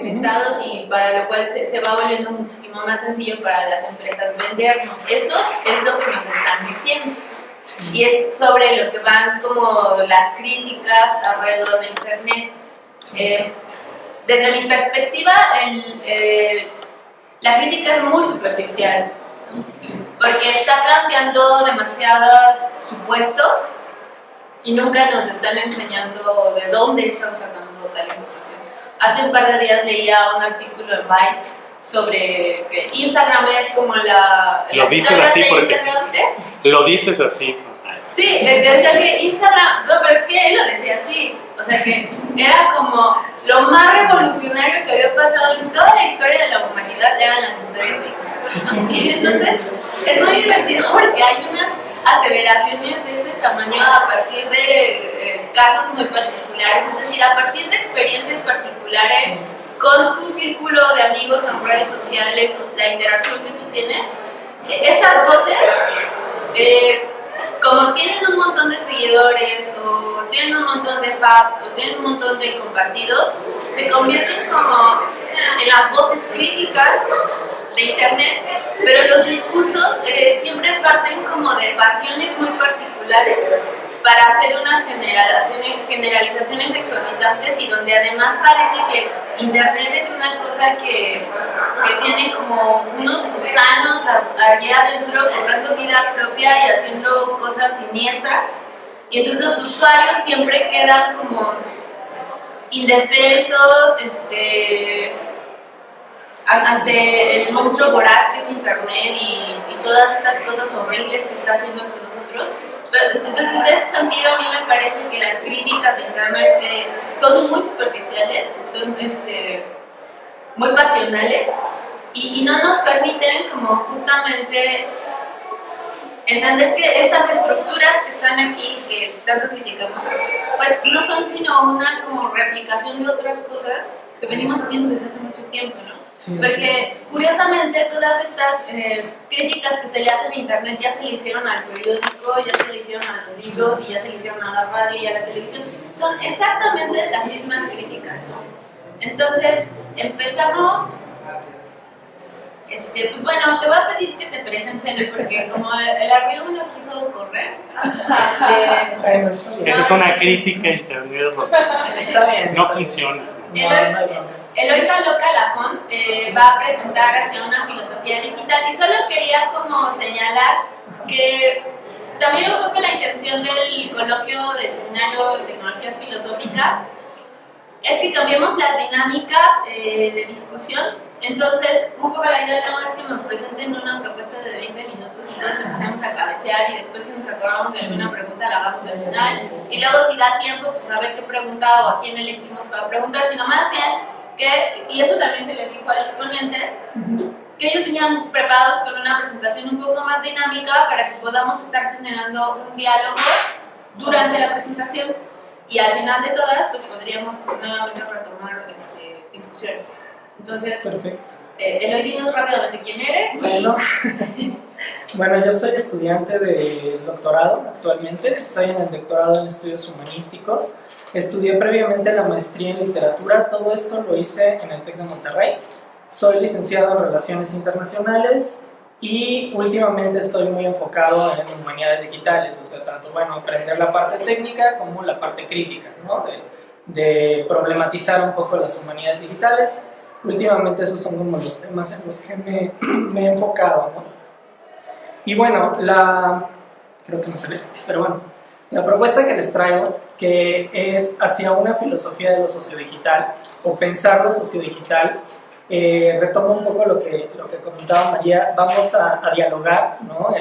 segmentados y para lo cual se va volviendo muchísimo más sencillo para las empresas vendernos. Eso es lo que nos están diciendo. Y es sobre lo que van como las críticas alrededor de Internet. Desde mi perspectiva, la crítica es muy superficial, ¿no? Porque está planteando demasiados supuestos y nunca nos están enseñando de dónde están sacando tal información. Hace un par de días leía un artículo en Vice sobre que Instagram es como Lo dices así porque lo dices así. Sí, decía que Instagram, no, pero es que él lo decía así, o sea que era como lo más revolucionario que había pasado en toda la historia de la humanidad eran las historias de Instagram, ¿no? Y entonces es muy divertido porque hay unas aseveraciones de este tamaño a partir de casos muy particulares, es decir, a partir de experiencias particulares con tu círculo de amigos en redes sociales, la interacción que tú tienes, estas voces, como tienen un montón de seguidores o tienen un montón de faps o tienen un montón de compartidos, se convierten como en las voces críticas de Internet, pero los discursos siempre parten como de pasiones muy particulares para hacer unas generalizaciones exorbitantes y donde además parece que Internet es una cosa que tiene como unos gusanos allá adentro cobrando vida propia y haciendo cosas siniestras, y entonces los usuarios siempre quedan como indefensos ante el monstruo voraz que es Internet y todas estas cosas horribles que está haciendo con nosotros. Entonces, en ese sentido, a mí me parece que las críticas de Internet son muy superficiales, son muy pasionales y no nos permiten como justamente entender que estas estructuras que están aquí, que tanto criticamos, pues no son sino una como replicación de otras cosas que venimos haciendo desde hace mucho tiempo, ¿no? Sí, porque curiosamente todas estas críticas que se le hacen a Internet ya se le hicieron al periódico, ya se le hicieron a los libros y ya se le hicieron a la radio y a la televisión. Son exactamente las mismas críticas, ¿no? Entonces empezamos, pues bueno, te voy a pedir que te presentes, porque como el arriba no quiso correr, esa es una crítica a Internet, está bien, no funciona. Eloy Loca Lafont va a presentar hacia una filosofía digital y solo quería como señalar que también un poco la intención del coloquio del seminario de tecnologías filosóficas es que cambiemos las dinámicas de discusión. Entonces, un poco la idea no es que nos presenten una propuesta de 20 minutos y todos empecemos a cabecear y después si nos acordamos de alguna pregunta la hagamos al final y luego si da tiempo pues a ver qué pregunta o a quién elegimos para preguntar, sino más bien que, y esto también se les dijo a los ponentes, que ellos venían preparados con una presentación un poco más dinámica para que podamos estar generando un diálogo durante la presentación y al final de todas pues podríamos nuevamente retomar discusiones. Entonces, perfecto. Eloy, dinos rápidamente quién eres. Bueno, bueno, yo soy estudiante de doctorado actualmente, estoy en el doctorado en estudios humanísticos. Estudié previamente la maestría en literatura, todo esto lo hice en el TEC de Monterrey. Soy licenciado en Relaciones Internacionales y últimamente estoy muy enfocado en humanidades digitales, o sea, tanto, bueno, aprender la parte técnica como la parte crítica, ¿no? De problematizar un poco las humanidades digitales. Últimamente esos son como los temas en los que me he enfocado, ¿no? Y bueno, creo que no se ve, pero bueno, la propuesta que les traigo, que es hacia una filosofía de lo sociodigital o pensar lo sociodigital, retomo un poco lo que comentaba María. Vamos a dialogar, ¿no?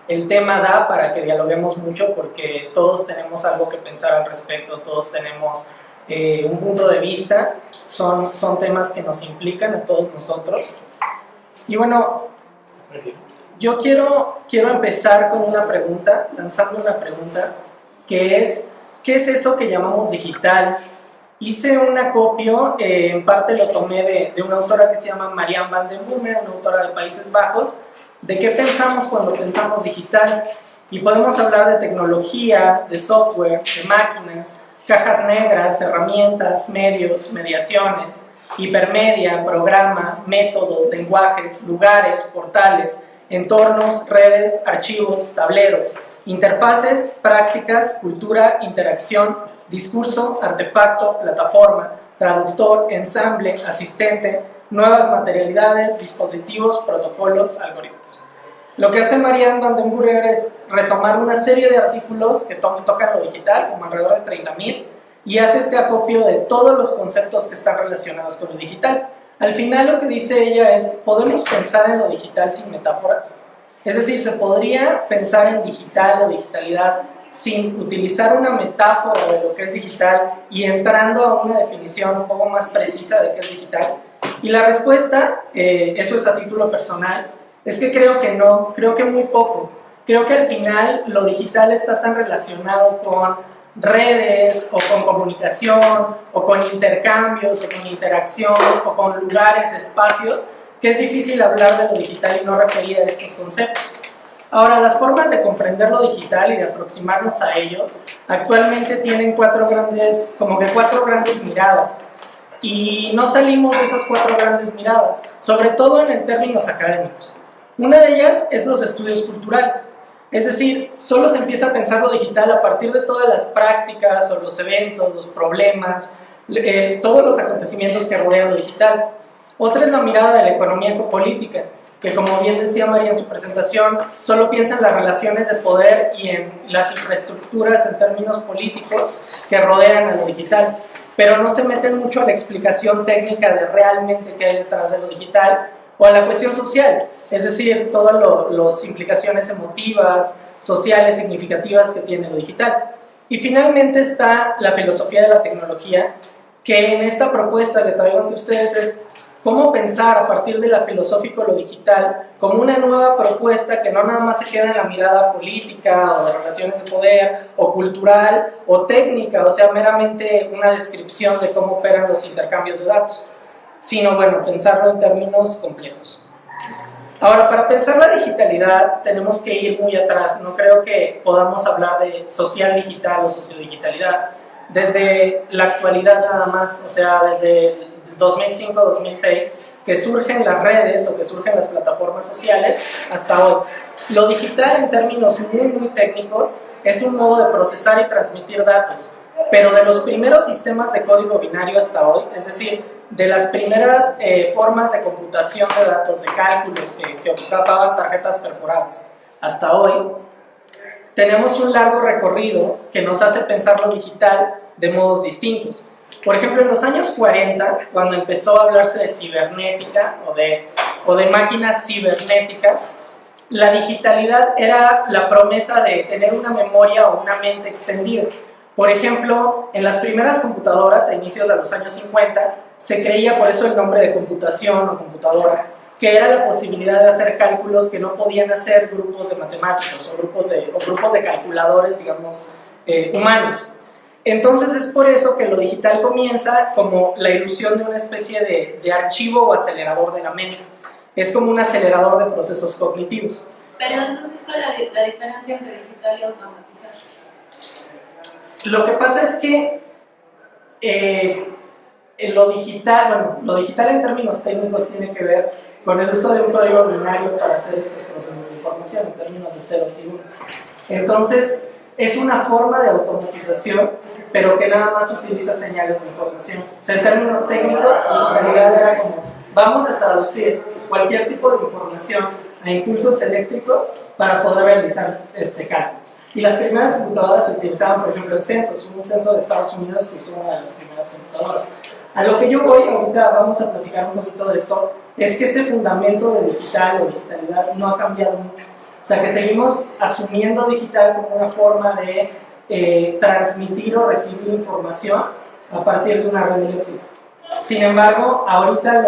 El tema da para que dialoguemos mucho porque todos tenemos algo que pensar al respecto, todos tenemos un punto de vista, son temas que nos implican a todos nosotros. Y bueno, yo quiero empezar con una pregunta, lanzando una pregunta, que es, ¿qué es eso que llamamos digital? Hice un acopio, en parte lo tomé de una autora que se llama Marianne van den Boomer, una autora de Países Bajos, de qué pensamos cuando pensamos digital. Y podemos hablar de tecnología, de software, de máquinas, cajas negras, herramientas, medios, mediaciones. hipermedia, programa, métodos, lenguajes, lugares, portales, entornos, redes, archivos, tableros, interfaces, prácticas, cultura, interacción, discurso, artefacto, plataforma, traductor, ensamble, asistente, nuevas materialidades, dispositivos, protocolos, algoritmos. Lo que hace Marianne van den Burger es retomar una serie de artículos que tocan lo digital, como alrededor de 30.000, y hace este acopio de todos los conceptos que están relacionados con lo digital. Al final lo que dice ella es, ¿podemos pensar en lo digital sin metáforas? Es decir, ¿se podría pensar en digital o digitalidad sin utilizar una metáfora de lo que es digital y entrando a una definición un poco más precisa de qué es digital? Y la respuesta, eso es a título personal, es que creo que no, creo que muy poco. Creo que al final lo digital está tan relacionado con redes, o con comunicación, o con intercambios, o con interacción, o con lugares, espacios, que es difícil hablar de lo digital y no referir a estos conceptos. Ahora, las formas de comprender lo digital y de aproximarnos a ello actualmente tienen cuatro grandes miradas. Y no salimos de esas cuatro grandes miradas, sobre todo en términos académicos. Una de ellas es los estudios culturales. Es decir, solo se empieza a pensar lo digital a partir de todas las prácticas o los eventos, los problemas, todos los acontecimientos que rodean lo digital. Otra es la mirada de la economía ecopolítica, que como bien decía María en su presentación, solo piensa en las relaciones de poder y en las infraestructuras en términos políticos que rodean a lo digital, pero no se meten mucho a la explicación técnica de realmente qué hay detrás de lo digital, o a la cuestión social, es decir, todas las implicaciones emotivas, sociales, significativas que tiene lo digital. Y finalmente está la filosofía de la tecnología, que en esta propuesta que traigo ante ustedes es cómo pensar a partir de la filosófico lo digital como una nueva propuesta que no nada más se queda en la mirada política o de relaciones de poder o cultural o técnica, o sea, meramente una descripción de cómo operan los intercambios de datos, sino, bueno, pensarlo en términos complejos. Ahora, para pensar la digitalidad tenemos que ir muy atrás. No creo que podamos hablar de social digital o sociodigitalidad desde la actualidad nada más, o sea, desde el 2005-2006, que surgen las redes o que surgen las plataformas sociales hasta hoy. Lo digital en términos muy técnicos es un modo de procesar y transmitir datos, pero de los primeros sistemas de código binario hasta hoy, es decir, de las primeras formas de computación de datos, de cálculos que ocupaban tarjetas perforadas hasta hoy, tenemos un largo recorrido que nos hace pensar lo digital de modos distintos. Por ejemplo, en los años 40, cuando empezó a hablarse de cibernética o de máquinas cibernéticas, la digitalidad era la promesa de tener una memoria o una mente extendida. Por ejemplo, en las primeras computadoras, a inicios de los años 50, se creía, por eso el nombre de computación o computadora, que era la posibilidad de hacer cálculos que no podían hacer grupos de matemáticos o grupos de calculadores, digamos, humanos. Entonces es por eso que lo digital comienza como la ilusión de una especie de archivo o acelerador de la mente. Es como un acelerador de procesos cognitivos. Pero entonces, ¿cuál es la diferencia entre digital y automatizado? Lo que pasa es que lo digital en términos técnicos tiene que ver con el uso de un código binario para hacer estos procesos de información en términos de ceros y unos. Entonces, es una forma de automatización, pero que nada más utiliza señales de información. O sea, en términos técnicos, la digitalidad era como, vamos a traducir cualquier tipo de información a impulsos eléctricos para poder realizar cálculos. Y las primeras computadoras se utilizaban, por ejemplo, en censos. Hubo un censo de Estados Unidos que usó una de las primeras computadoras. A lo que yo voy, ahorita vamos a platicar un poquito de esto, es que este fundamento de digital o digitalidad no ha cambiado mucho. O sea, que seguimos asumiendo digital como una forma de transmitir o recibir información a partir de una red eléctrica. Sin embargo, ahorita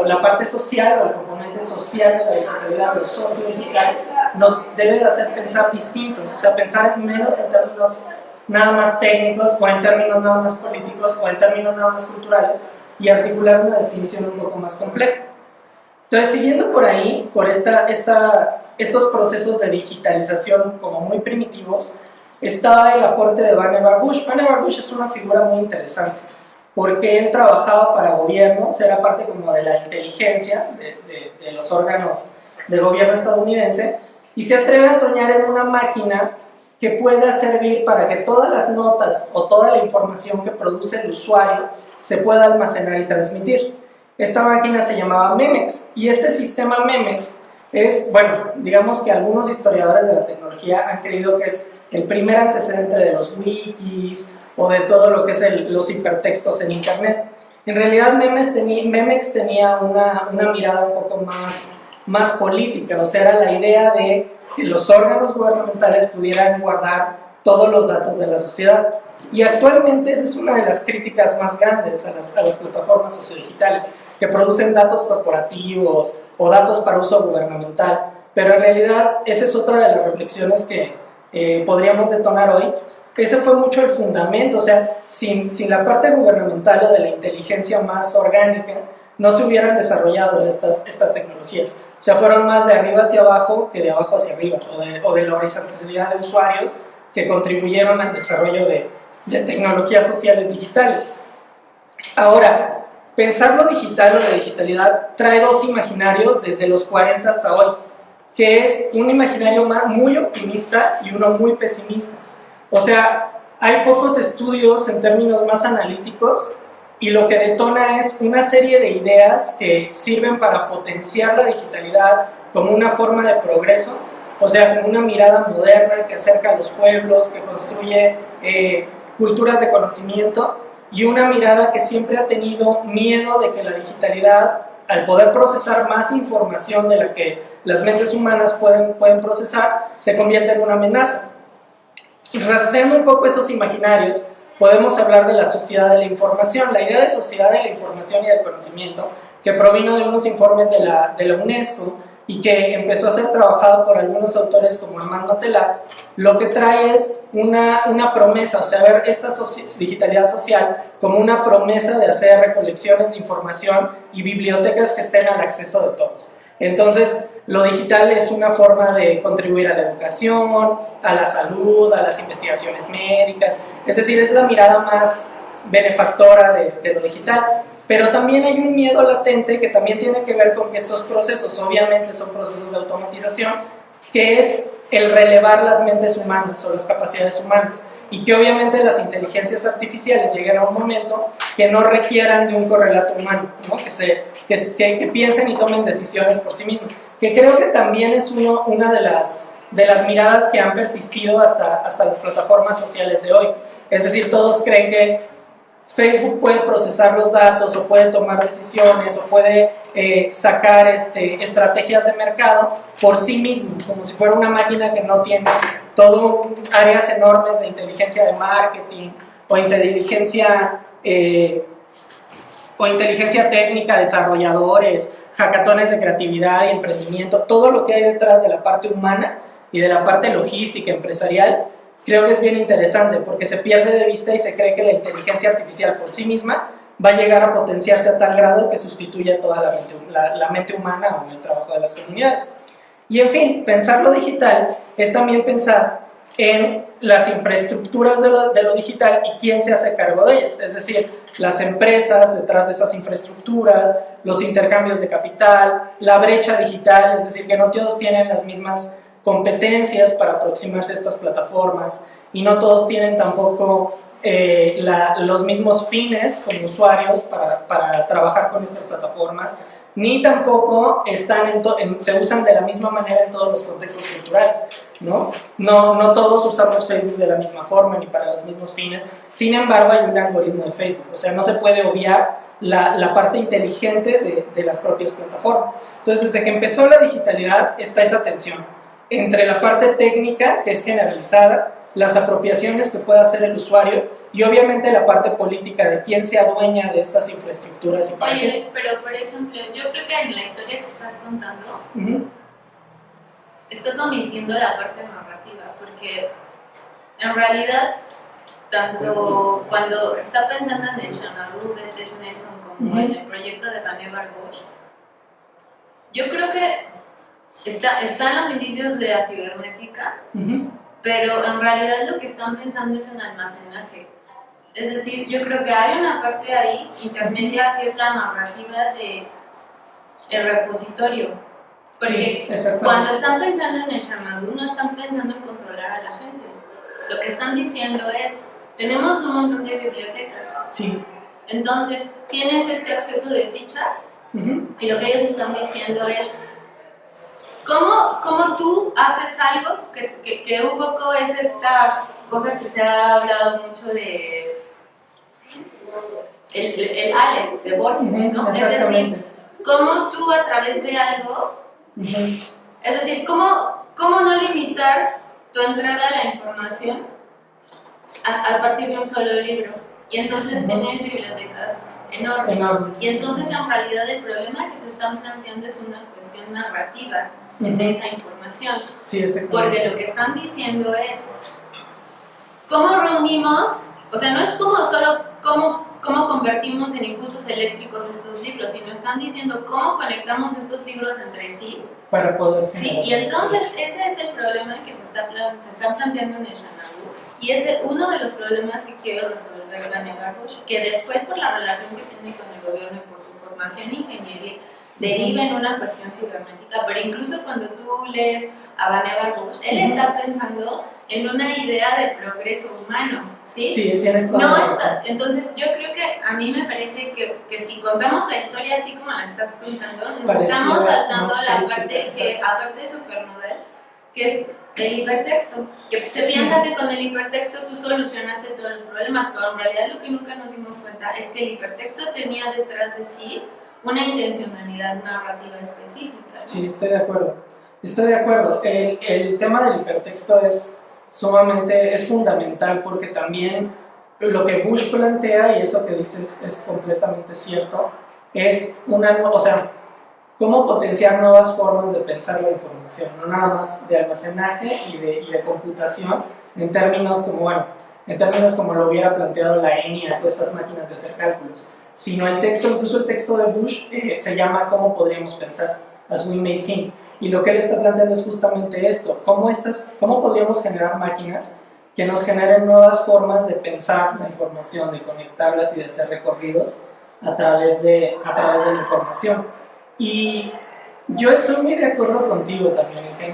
la parte social o el componente social de la digitalidad, lo socio-digital, nos debe de hacer pensar distinto, o sea, pensar menos en términos nada más técnicos o en términos nada más políticos o en términos nada más culturales y articular una definición un poco más compleja. Entonces, siguiendo por ahí, por estos procesos de digitalización como muy primitivos, está el aporte de Vannevar Bush. Vannevar Bush es una figura muy interesante porque él trabajaba para gobiernos, era parte como de la inteligencia de los órganos de gobierno estadounidense, y se atreve a soñar en una máquina que pueda servir para que todas las notas o toda la información que produce el usuario se pueda almacenar y transmitir. Esta máquina se llamaba Memex, y este sistema Memex es, bueno, digamos que algunos historiadores de la tecnología han creído que es el primer antecedente de los wikis o de todo lo que es los hipertextos en internet. En realidad Memex tenía una mirada un poco más política, o sea, era la idea de que los órganos gubernamentales pudieran guardar todos los datos de la sociedad. Y actualmente esa es una de las críticas más grandes a las plataformas sociodigitales, que producen datos corporativos o datos para uso gubernamental. Pero en realidad esa es otra de las reflexiones que podríamos detonar hoy. Ese fue mucho el fundamento, o sea, sin la parte gubernamental o de la inteligencia más orgánica, no se hubieran desarrollado estas tecnologías. O sea, fueron más de arriba hacia abajo que de abajo hacia arriba, o de la horizontalidad de usuarios que contribuyeron al desarrollo de tecnologías sociales digitales. Ahora, pensar lo digital o la digitalidad trae dos imaginarios desde los 40 hasta hoy, que es un imaginario muy optimista y uno muy pesimista. O sea, hay pocos estudios en términos más analíticos, y lo que detona es una serie de ideas que sirven para potenciar la digitalidad como una forma de progreso, o sea, como una mirada moderna que acerca a los pueblos, que construye culturas de conocimiento, y una mirada que siempre ha tenido miedo de que la digitalidad, al poder procesar más información de la que las mentes humanas pueden procesar, se convierta en una amenaza. Y rastreando un poco esos imaginarios, podemos hablar de la sociedad de la información. La idea de sociedad de la información y del conocimiento, que provino de unos informes de la UNESCO y que empezó a ser trabajada por algunos autores como Armando Telar, lo que trae es una promesa, o sea, ver esta digitalidad social como una promesa de hacer recolecciones de información y bibliotecas que estén al acceso de todos. Entonces, lo digital es una forma de contribuir a la educación, a la salud, a las investigaciones médicas, es decir, es la mirada más benefactora de lo digital. Pero también hay un miedo latente que también tiene que ver con que estos procesos obviamente son procesos de automatización, que es el relevar las mentes humanas o las capacidades humanas, y que obviamente las inteligencias artificiales lleguen a un momento que no requieran de un correlato humano, ¿no? que piensen y tomen decisiones por sí mismos, que creo que también es una de las miradas que han persistido hasta las plataformas sociales de hoy. Es decir, todos creen que Facebook puede procesar los datos o puede tomar decisiones o puede sacar estrategias de mercado por sí mismo, como si fuera una máquina que no tiene todo áreas enormes de inteligencia de marketing o inteligencia técnica, desarrolladores, hackatones de creatividad y emprendimiento, todo lo que hay detrás de la parte humana y de la parte logística, empresarial. Creo que es bien interesante porque se pierde de vista y se cree que la inteligencia artificial por sí misma va a llegar a potenciarse a tal grado que sustituya toda la mente humana o el trabajo de las comunidades. Y en fin, pensar lo digital es también pensar en las infraestructuras de lo digital y quién se hace cargo de ellas, es decir, las empresas detrás de esas infraestructuras, los intercambios de capital, la brecha digital, es decir, que no todos tienen las mismas competencias para aproximarse a estas plataformas y no todos tienen tampoco los mismos fines como usuarios para trabajar con estas plataformas, ni tampoco se usan de la misma manera en todos los contextos culturales, ¿no? No todos usamos Facebook de la misma forma ni para los mismos fines. Sin embargo, hay un algoritmo de Facebook, o sea, no se puede obviar la parte inteligente de las propias plataformas. Entonces, desde que empezó la digitalidad está esa tensión entre la parte técnica, que es generalizada, las apropiaciones que pueda hacer el usuario y obviamente la parte política de quién se adueña de estas infraestructuras. Oye, pero por ejemplo, yo creo que en la historia que estás contando, estás omitiendo la parte narrativa, porque en realidad, tanto cuando se está pensando en el Xanadu de Tess Nelson como en el proyecto de Vannevar Bush, yo creo que están los indicios de la cibernética, pero en realidad lo que están pensando es en almacenaje. Es decir, yo creo que hay una parte ahí intermedia que es la narrativa de el repositorio. Porque sí, cuando están pensando en el Xanadu, no están pensando en controlar a la gente. Lo que están diciendo es, tenemos un montón de bibliotecas. Sí. Entonces, tienes este acceso de fichas y lo que ellos están diciendo es, ¿cómo tú haces algo que un poco es esta cosa que se ha hablado mucho de el Ale, de Borges, ¿no? Es decir, ¿cómo tú a través de algo, es decir, cómo no limitar tu entrada a la información a partir de un solo libro? Y entonces tienes bibliotecas enormes. Y entonces en realidad el problema que se están planteando es una cuestión narrativa de esa información. Sí, porque lo que están diciendo es cómo reunimos, o sea, no es como solo cómo convertimos en impulsos eléctricos estos libros, sino están diciendo cómo conectamos estos libros entre sí. Para poder... Sí, y entonces ese es el problema que se está planteando en el Xanadu. Y es uno de los problemas que quiere resolver Vannevar Bush, que después por la relación que tiene con el gobierno y por su formación ingenieril, deriva en una cuestión cibernética, pero incluso cuando tú lees a Vannevar Bush, él está pensando en una idea de progreso humano, ¿sí? Sí, tienes toda la razón. Entonces yo creo que a mí me parece que si contamos la historia así como la estás contando, nos estamos saltando la parte que, aparte de supernodal, que es el hipertexto, que se piensa que con el hipertexto tú solucionaste todos los problemas, pero en realidad lo que nunca nos dimos cuenta es que el hipertexto tenía detrás de sí una intencionalidad narrativa específica, ¿no? Sí, estoy de acuerdo. Estoy de acuerdo. El tema del hipertexto es fundamental porque también lo que Bush plantea, y eso que dices es completamente cierto, es cómo potenciar nuevas formas de pensar la información, no nada más de almacenaje y de computación en términos como lo hubiera planteado la ENIAC o estas máquinas de hacer cálculos, sino incluso el texto de Bush se llama ¿Cómo podríamos pensar? As we may think. Y lo que él está planteando es justamente esto, cómo podríamos generar máquinas que nos generen nuevas formas de pensar la información, de conectarlas y de hacer recorridos a través de la información. Y yo estoy muy de acuerdo contigo también en que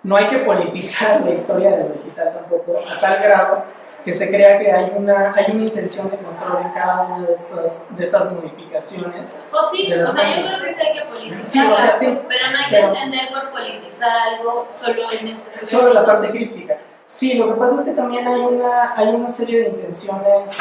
no hay que politizar la historia de lo digital tampoco a tal grado que se crea que hay una intención de control en cada una de estas modificaciones. Sí, yo creo que sí hay que politizarla, pero no hay que entender por politizar algo solo en esto. Solo la parte críptica. Sí, lo que pasa es que también hay una serie de intenciones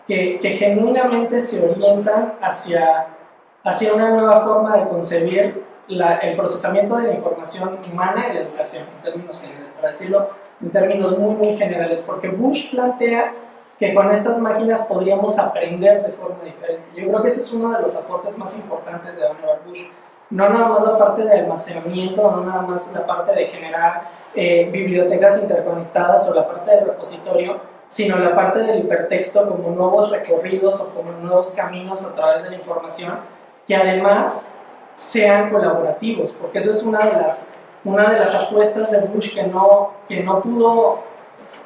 que genuinamente se orientan hacia una nueva forma de concebir el procesamiento de la información humana en la educación, en términos generales, para decirlo en términos muy, muy generales, porque Bush plantea que con estas máquinas podríamos aprender de forma diferente. Yo creo que ese es uno de los aportes más importantes de Vannevar Bush. No nada más la parte de almacenamiento, no nada más la parte de generar bibliotecas interconectadas o la parte del repositorio, sino la parte del hipertexto como nuevos recorridos o como nuevos caminos a través de la información, que además sean colaborativos, porque eso es una de las apuestas de Bush que no pudo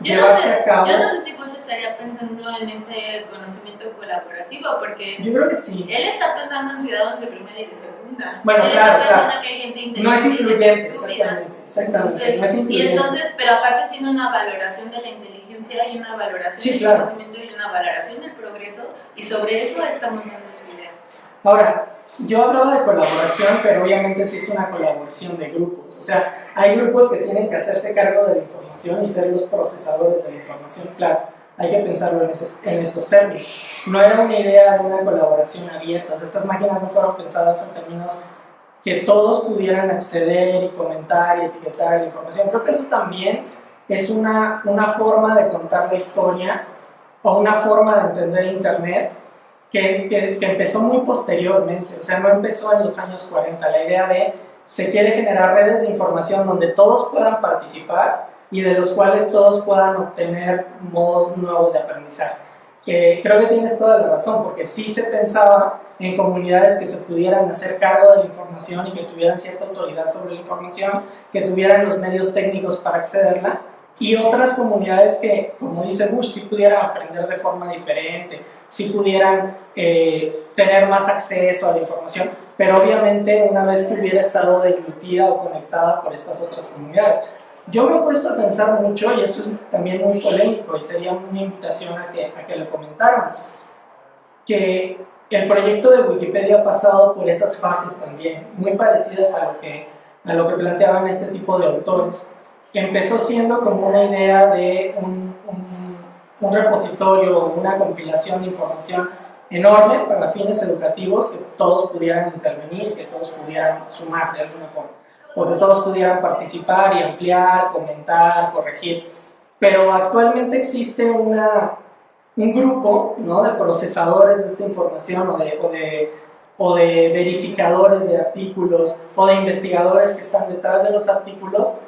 llevarse a cabo. Yo no sé si Bush estaría pensando en ese conocimiento colaborativo, porque yo creo que sí. Él está pensando en ciudadanos de primera y de segunda. Bueno, él claro, está pensando que hay gente inteligente, no es incluyente, estúpida. Exactamente. No es incluyente. Y entonces, pero aparte tiene una valoración de la inteligencia y una valoración del conocimiento y una valoración del progreso, y sobre eso estamos dando su idea. Ahora, yo hablaba de colaboración, pero obviamente sí es una colaboración de grupos. O sea, hay grupos que tienen que hacerse cargo de la información y ser los procesadores de la información. Claro, hay que pensarlo en estos términos. No era una idea de una colaboración abierta. O sea, estas máquinas no fueron pensadas en términos que todos pudieran acceder y comentar y etiquetar la información. Creo que eso también es una forma de contar la historia o una forma de entender Internet que empezó muy posteriormente, o sea, no empezó en los años 40. La idea de se quiere generar redes de información donde todos puedan participar y de los cuales todos puedan obtener modos nuevos de aprendizaje. Creo que tienes toda la razón, porque sí se pensaba en comunidades que se pudieran hacer cargo de la información y que tuvieran cierta autoridad sobre la información, que tuvieran los medios técnicos para accederla, y otras comunidades que, como dice Bush, sí pudieran aprender de forma diferente, sí pudieran tener más acceso a la información, pero obviamente una vez que hubiera estado deglutida o conectada por estas otras comunidades. Yo me he puesto a pensar mucho, y esto es también muy polémico, y sería una invitación a que lo comentáramos, que el proyecto de Wikipedia ha pasado por esas fases también, muy parecidas a lo que planteaban este tipo de autores. Empezó siendo como una idea de un repositorio, una compilación de información enorme para fines educativos, que todos pudieran intervenir, que todos pudieran sumar de alguna forma, o que todos pudieran participar y ampliar, comentar, corregir. Pero actualmente existe un grupo, ¿no?, de procesadores de esta información o de verificadores de artículos o de investigadores que están detrás de los artículos,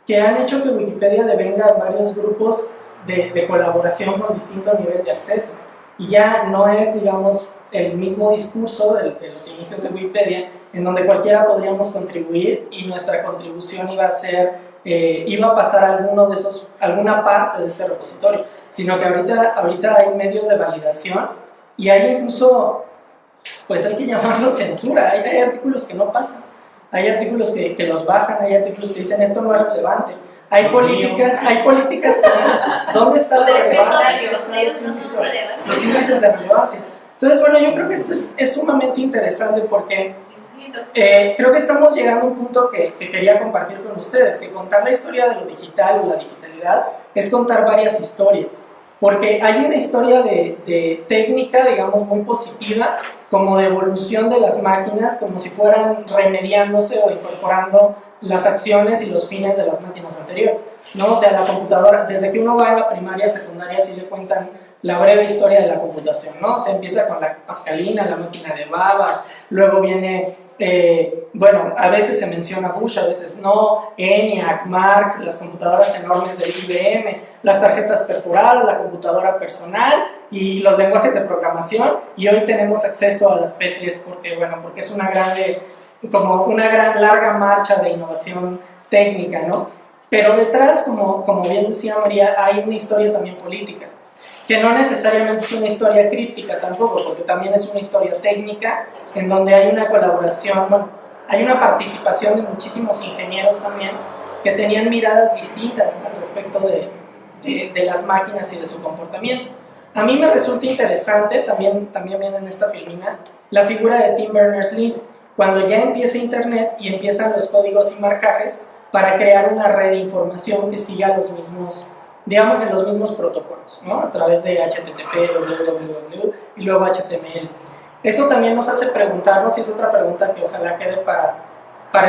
que han hecho que Wikipedia devenga en varios grupos de colaboración con distinto nivel de acceso. Y ya no es, digamos, el mismo discurso de los inicios de Wikipedia, en donde cualquiera podríamos contribuir y nuestra contribución iba a pasar alguna parte de ese repositorio, sino que ahorita hay medios de validación y hay incluso, pues hay que llamarlo censura, hay artículos que no pasan, hay artículos que los bajan, hay artículos que dicen esto no es relevante, hay políticas que dicen ¿dónde está la relevancia? Los índices de relevancia. Entonces, bueno, yo creo que esto es sumamente interesante porque creo que estamos llegando a un punto que quería compartir con ustedes, que contar la historia de lo digital o la digitalidad es contar varias historias, porque hay una historia de técnica, digamos, muy positiva, como de evolución de las máquinas, como si fueran remediándose o incorporando las acciones y los fines de las máquinas anteriores, ¿no? O sea, la computadora, desde que uno va en la primaria, secundaria, sí le cuentan la breve historia de la computación, ¿no? Se empieza con la Pascalina, la máquina de Babbage, luego viene, bueno, a veces se menciona Bush, a veces no, ENIAC, MARC, las computadoras enormes de IBM, las tarjetas perforadas, la computadora personal y los lenguajes de programación, y hoy tenemos acceso a las PCs porque es una gran larga marcha de innovación técnica, ¿no? Pero detrás, como bien decía María, hay una historia también política, que no necesariamente es una historia críptica tampoco, porque también es una historia técnica, en donde hay una colaboración, hay una participación de muchísimos ingenieros también, que tenían miradas distintas al respecto de las máquinas y de su comportamiento. A mí me resulta interesante, también viene en esta filmina, la figura de Tim Berners-Lee, cuando ya empieza Internet y empiezan los códigos y marcajes para crear una red de información que siga los mismos protocolos, ¿no? A través de HTTP, www y luego HTML. Eso también nos hace preguntarnos, y es otra pregunta que ojalá quede para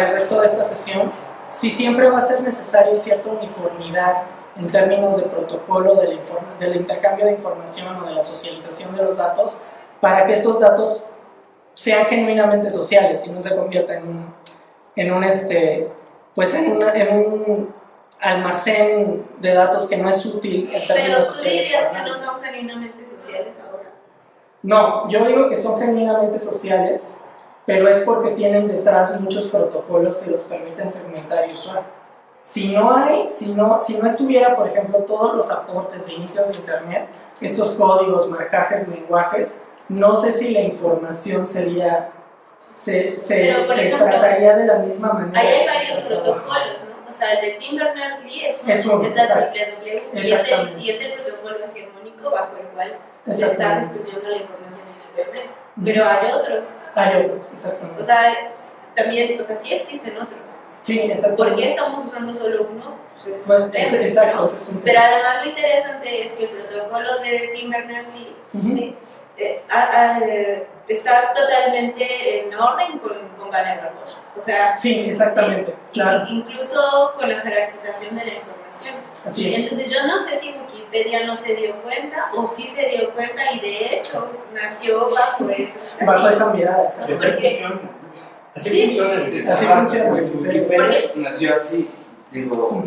el resto de esta sesión, si siempre va a ser necesario cierta uniformidad en términos de protocolo del intercambio de información o de la socialización de los datos, para que estos datos sean genuinamente sociales y no se conviertan en un almacén de datos que no es útil en términos sociales. ¿Pero tú dirías que no son genuinamente sociales ahora? No, yo digo que son genuinamente sociales, pero es porque tienen detrás muchos protocolos que los permiten segmentar y usar. Si no estuviera, por ejemplo, todos los aportes de inicios de Internet, estos códigos, marcajes, lenguajes, no sé si la información se trataría de la misma manera. Ahí hay varios protocolos, ¿no? O sea, el de Tim Berners-Lee es la WWW y es el protocolo hegemónico bajo el cual se está gestionando la información en Internet. Pero hay otros. Hay otros, exactamente. O sea, sí existen otros. Sí, exactamente. ¿Por qué estamos usando solo uno? Pues exacto, ¿no? Ese es un tema. Pero además lo interesante es que el protocolo de Tim Berners-Lee está totalmente en orden con Vannevar Bush. O sea, sí, exactamente. Sí, claro. Incluso con la jerarquización de la información. Entonces yo no sé si Wikipedia no se dio cuenta o sí se dio cuenta y de hecho nació bajo esa mirada. Así funciona. Wikipedia nació así, digo,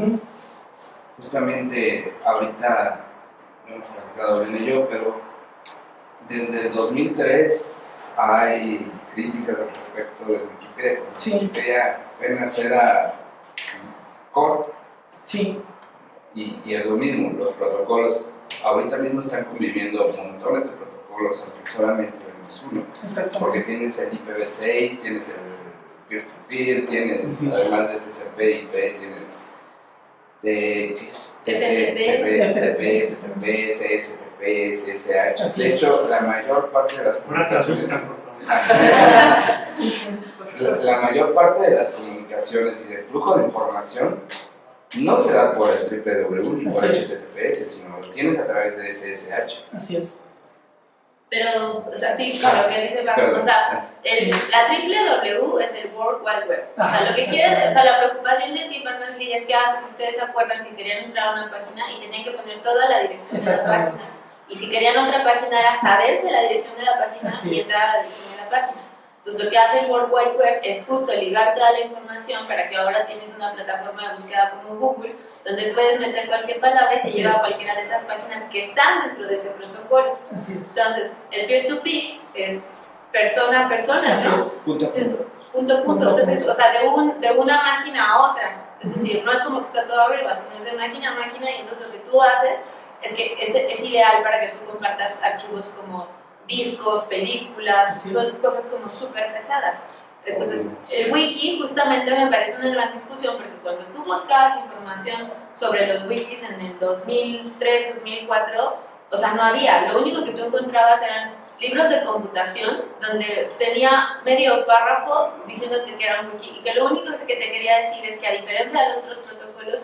justamente ahorita no hemos platicado bien de ello, pero desde el 2003 hay críticas al respecto de Wikipedia. Sí. Wikipedia apenas era core. Sí. y es lo mismo, los protocolos ahorita mismo están conviviendo montones de protocolos, aunque solamente vemos uno, porque tienes el IPv6, tienes el peer-to-peer, tienes además de TCP/IP, tienes TCP, SSTP, SSH. De hecho, la mayor parte de las comunicaciones la mayor parte de las comunicaciones y del flujo de información no se da por el www ni por HTTPS, sino lo tienes a través de SSH. Así es. Pero, o sea, sí, con lo que dice Paco, o sea, la www es el World Wide Web. O sea, lo que quiere, o sea, la preocupación de Tim Berners-Lee es que antes ustedes se acuerdan que querían entrar a una página y tenían que poner toda la dirección de la página. Y si querían otra página era saberse la dirección de la página y entrar a la dirección de la página. Entonces lo que hace el World Wide Web es justo ligar toda la información para que ahora tienes una plataforma de búsqueda como Google, donde puedes meter cualquier palabra y te lleva a cualquiera de esas páginas que están dentro de ese protocolo. Entonces, el peer-to-peer es persona a persona, ¿no? Punto a punto. Punto a punto. Entonces, o sea, de una máquina a otra. Es decir, no es como que está todo arriba, sino es de máquina a máquina, y entonces lo que tú haces es que es ideal para que tú compartas archivos como discos, películas, son cosas como súper pesadas. Entonces, el wiki justamente me parece una gran discusión, porque cuando tú buscabas información sobre los wikis en el 2003, 2004, o sea, no había. Lo único que tú encontrabas eran libros de computación, donde tenía medio párrafo diciéndote que era un wiki, y que lo único que te quería decir es que, a diferencia de los otros protocolos,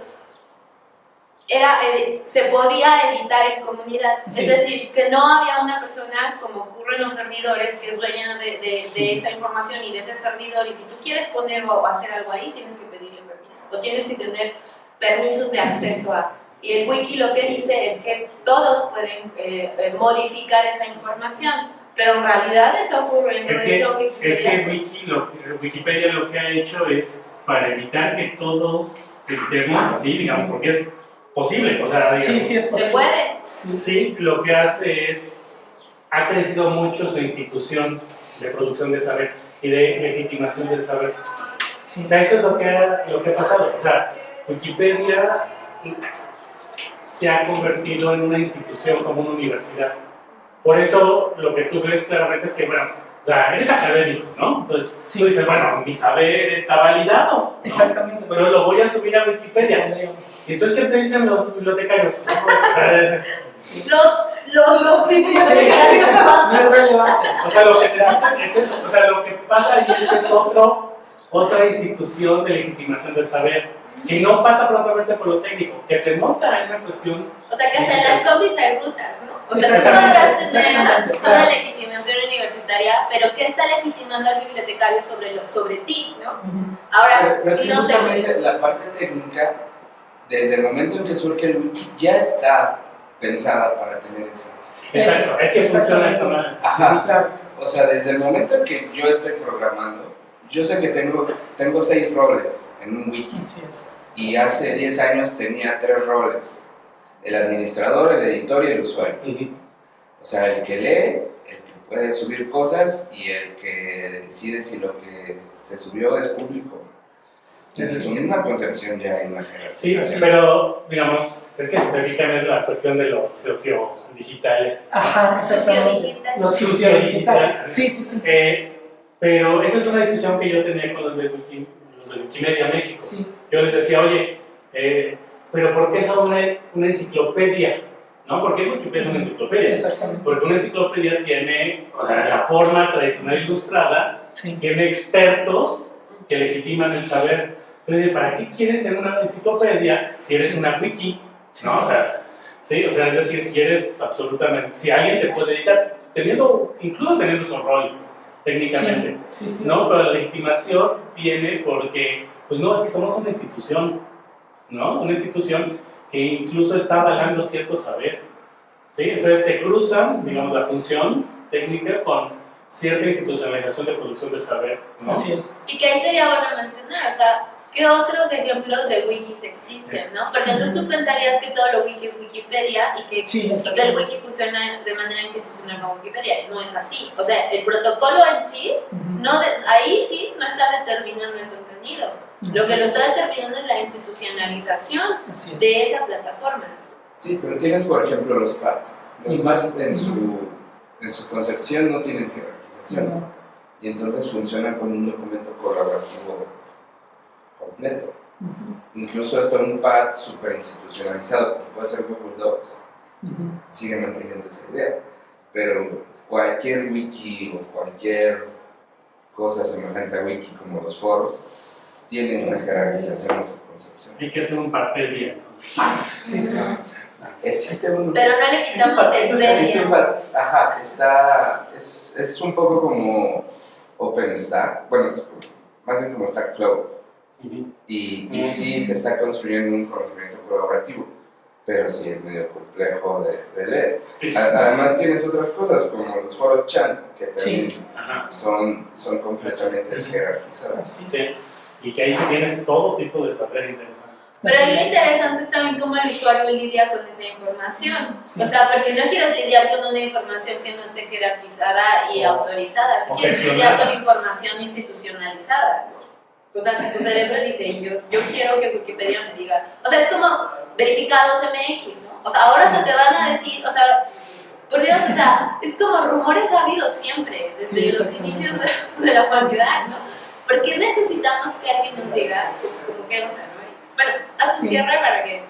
se podía editar en comunidad, es decir, que no había una persona, como ocurre en los servidores, que es dueña de esa información y de ese servidor, y si tú quieres poner o hacer algo ahí, tienes que pedirle permiso, o tienes que tener permisos de acceso a... Y el wiki lo que dice es que todos pueden modificar esa información, pero en realidad está ocurriendo. Wikipedia lo que ha hecho es para evitar que todos editemos así, digamos, porque es posible, o sea, digamos, sí es posible. Se puede. Sí, lo que hace es, ha crecido mucho su institución de producción de saber y de legitimación del saber. O sea, eso es lo que ha pasado. O sea, Wikipedia se ha convertido en una institución como una universidad. Por eso lo que tú ves claramente es que, bueno, o sea, eres académico, ¿no? Entonces tú dices, bueno, mi saber está validado, ¿no? Exactamente. Pero lo voy a subir a Wikipedia. ¿Y entonces qué te dicen los bibliotecarios? Los bibliotecarios. No es relevante. O sea, lo que te hacen es eso. O sea, lo que pasa ahí es que es otra institución de legitimación del saber. Si no pasa propiamente por lo técnico, que se monta en una cuestión... O sea, que hasta en las combis hay rutas, ¿no? O sea, tú podrás tener una legitimación universitaria, pero ¿qué está legitimando al bibliotecario sobre ti, no? Ahora, pero no sé... La parte técnica, desde el momento en que surge el wiki, ya está pensada para tener eso. Exacto, es que funciona de esa manera. Ajá, claro. O sea, desde el momento en que yo estoy programando, yo sé que tengo 6 roles en un wiki. Así es. Y hace 10 años tenía 3 roles: el administrador, el editor y el usuario. O sea, el que lee, el que puede subir cosas y el que decide si lo que se subió es público. Es una concepción ya en la jerarquía. Sí, pero digamos, es que si se fijan es la cuestión de los sociodigitales. Ajá, exactamente. Los sociodigitales. Sí. Pero esa es una discusión que yo tenía con los de Wikimedia México. Sí. Yo les decía, oye, pero ¿por qué son una enciclopedia? ¿No? ¿Por qué Wikipedia es una enciclopedia? Exactamente. Porque una enciclopedia tiene, o sea, la forma tradicional ilustrada, tiene expertos que legitiman el saber. Entonces, ¿para qué quieres ser una enciclopedia si eres una wiki? ¿No? O sea, es decir, si eres absolutamente, si alguien te puede editar, incluso teniendo esos roles técnicamente, ¿no? Pero la legitimación viene porque, pues no, es que somos una institución, ¿no? Una institución que incluso está avalando cierto saber, ¿sí? Entonces se cruzan, digamos, la función técnica con cierta institucionalización de producción de saber, ¿no? Así es. Y que ahí sería bueno mencionar, o sea, ¿qué otros ejemplos de wikis existen, no? Porque entonces tú pensarías que todo lo wiki es Wikipedia y que el wiki funciona de manera institucional como Wikipedia. No es así. O sea, el protocolo en sí ahí sí no está determinando el contenido. Lo que lo está determinando es la institucionalización de esa plataforma. Sí, pero tienes, por ejemplo, los pads. Los pads en su concepción no tienen jerarquización. Y entonces funcionan como un documento colaborativo completo. Incluso hasta un pad súper institucionalizado, como puede ser Google Docs, sigue manteniendo esa idea. Pero cualquier wiki o cualquier cosa semejante a wiki, como los foros, tienen una jerarquización en su concepción. Hay que hacer un Papedia. Existe un... Pero no le quitamos el medio. Ajá, es un poco como OpenStack, bueno, más bien como StackFlow. Y sí se está construyendo un conocimiento colaborativo, pero sí es medio complejo de leer. Además tienes otras cosas como los 4chan, que también son completamente desjerarquizadas. Sí, y que ahí se tiene todo tipo de saber interesante. Pero ahí lo interesante es también cómo el usuario lidia con esa información. O sea, porque no quieres lidiar con una información que no esté jerarquizada y autorizada. Tú quieres lidiar con información institucionalizada. O sea, que tu cerebro dice, yo quiero que Wikipedia me diga. O sea, es como verificados MX, ¿no? O sea, ahora hasta te van a decir, o sea, por Dios, o sea, es como rumores habidos siempre, desde los inicios de la humanidad, ¿no? ¿Por qué necesitamos que alguien nos diga como qué onda, no? Bueno, haz un cierre para que...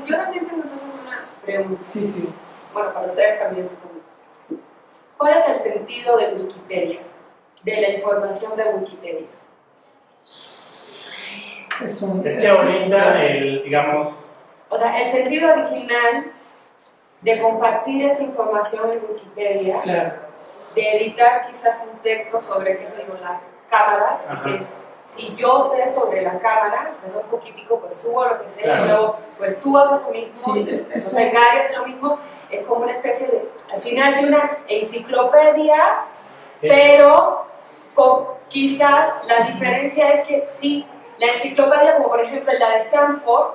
Yo también tengo entonces una pregunta. Bueno, para ustedes también. ¿Cuál es el sentido de Wikipedia? De la información de Wikipedia. Es que ahorita, digamos... O sea, el sentido original de compartir esa información en Wikipedia, de editar quizás un texto sobre, qué sé yo, las cámaras, si yo sé sobre la cámara, que es un poquitico, pues subo lo que sé, y luego pues tú haces lo mismo, Gary hace lo mismo, es como una especie de, al final de una enciclopedia, pero quizás la diferencia es que sí, la enciclopedia, como por ejemplo la de Stanford,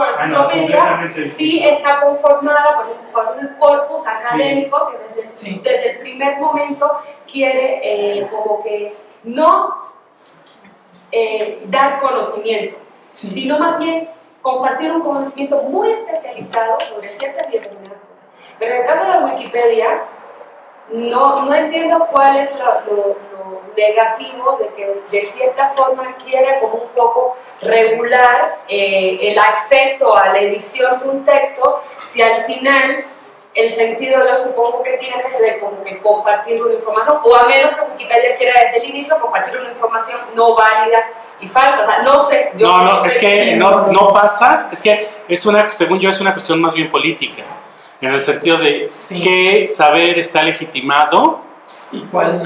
Enciclopedia, sí está conformada por un corpus académico que desde el primer momento quiere como que no dar conocimiento, sino más bien compartir un conocimiento muy especializado sobre ciertas y determinadas cosas. Pero en el caso de Wikipedia, no entiendo cuál es lo negativo de que de cierta forma quiera como un poco regular el acceso a la edición de un texto, si al final el sentido yo supongo que tiene es de como que compartir una información, o a menos que Wikipedia quiera desde el inicio compartir una información no válida y falsa, o sea, no sé. Es que no pasa, es que según yo es una cuestión más bien política, en el sentido de qué saber está legitimado y cuál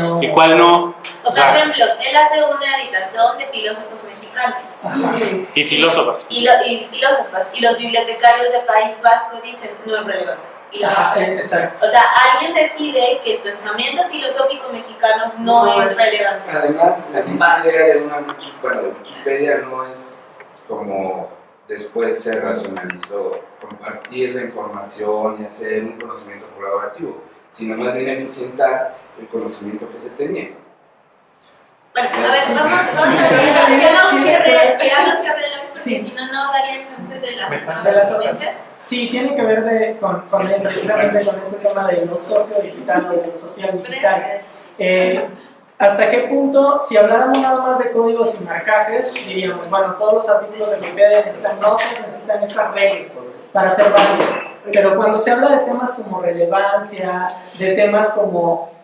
no. O sea, ejemplos, él hace una agitación de filósofos mexicanos. Y filósofas. Y filósofas. Y los bibliotecarios del País Vasco dicen, no es relevante. Exacto. O sea, alguien decide que el pensamiento filosófico mexicano no es relevante. Además, la misma idea de Wikipedia no es como después se racionalizó compartir la información y hacer un conocimiento colaborativo, sino más bien eficientar el conocimiento que se tenía. Bueno, a ver, vamos a que haga un cierre, porque si no daría chance de las otras. Sí, tiene que ver precisamente con ese tema de lo socio-digital o de lo social-digital. ¿Hasta qué punto, si habláramos nada más de códigos y marcajes, diríamos, bueno, todos los artículos de Wikipedia necesitan estas reglas para ser válidos? Pero cuando se habla de temas como relevancia, de temas como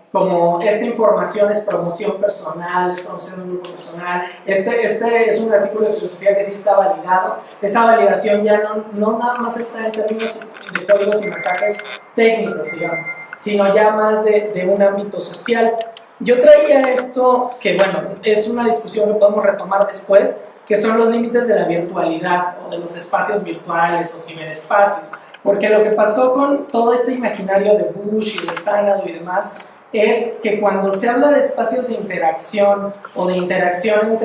esta información es promoción personal, es promoción de un grupo personal, este es un artículo de filosofía que sí está validado, esa validación ya no nada más está en términos de códigos y marcajes técnicos, digamos, sino ya más de un ámbito social. Yo traía esto, que bueno, es una discusión que podemos retomar después, que son los límites de la virtualidad o de los espacios virtuales o ciberespacios, porque lo que pasó con todo este imaginario de Bush y de Xanadu y demás es que cuando se habla de espacios de interacción o de interacción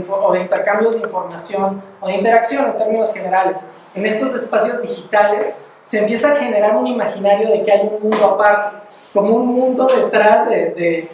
o de intercambios de información o de interacción en términos generales, en estos espacios digitales se empieza a generar un imaginario de que hay un mundo aparte, como un mundo detrás de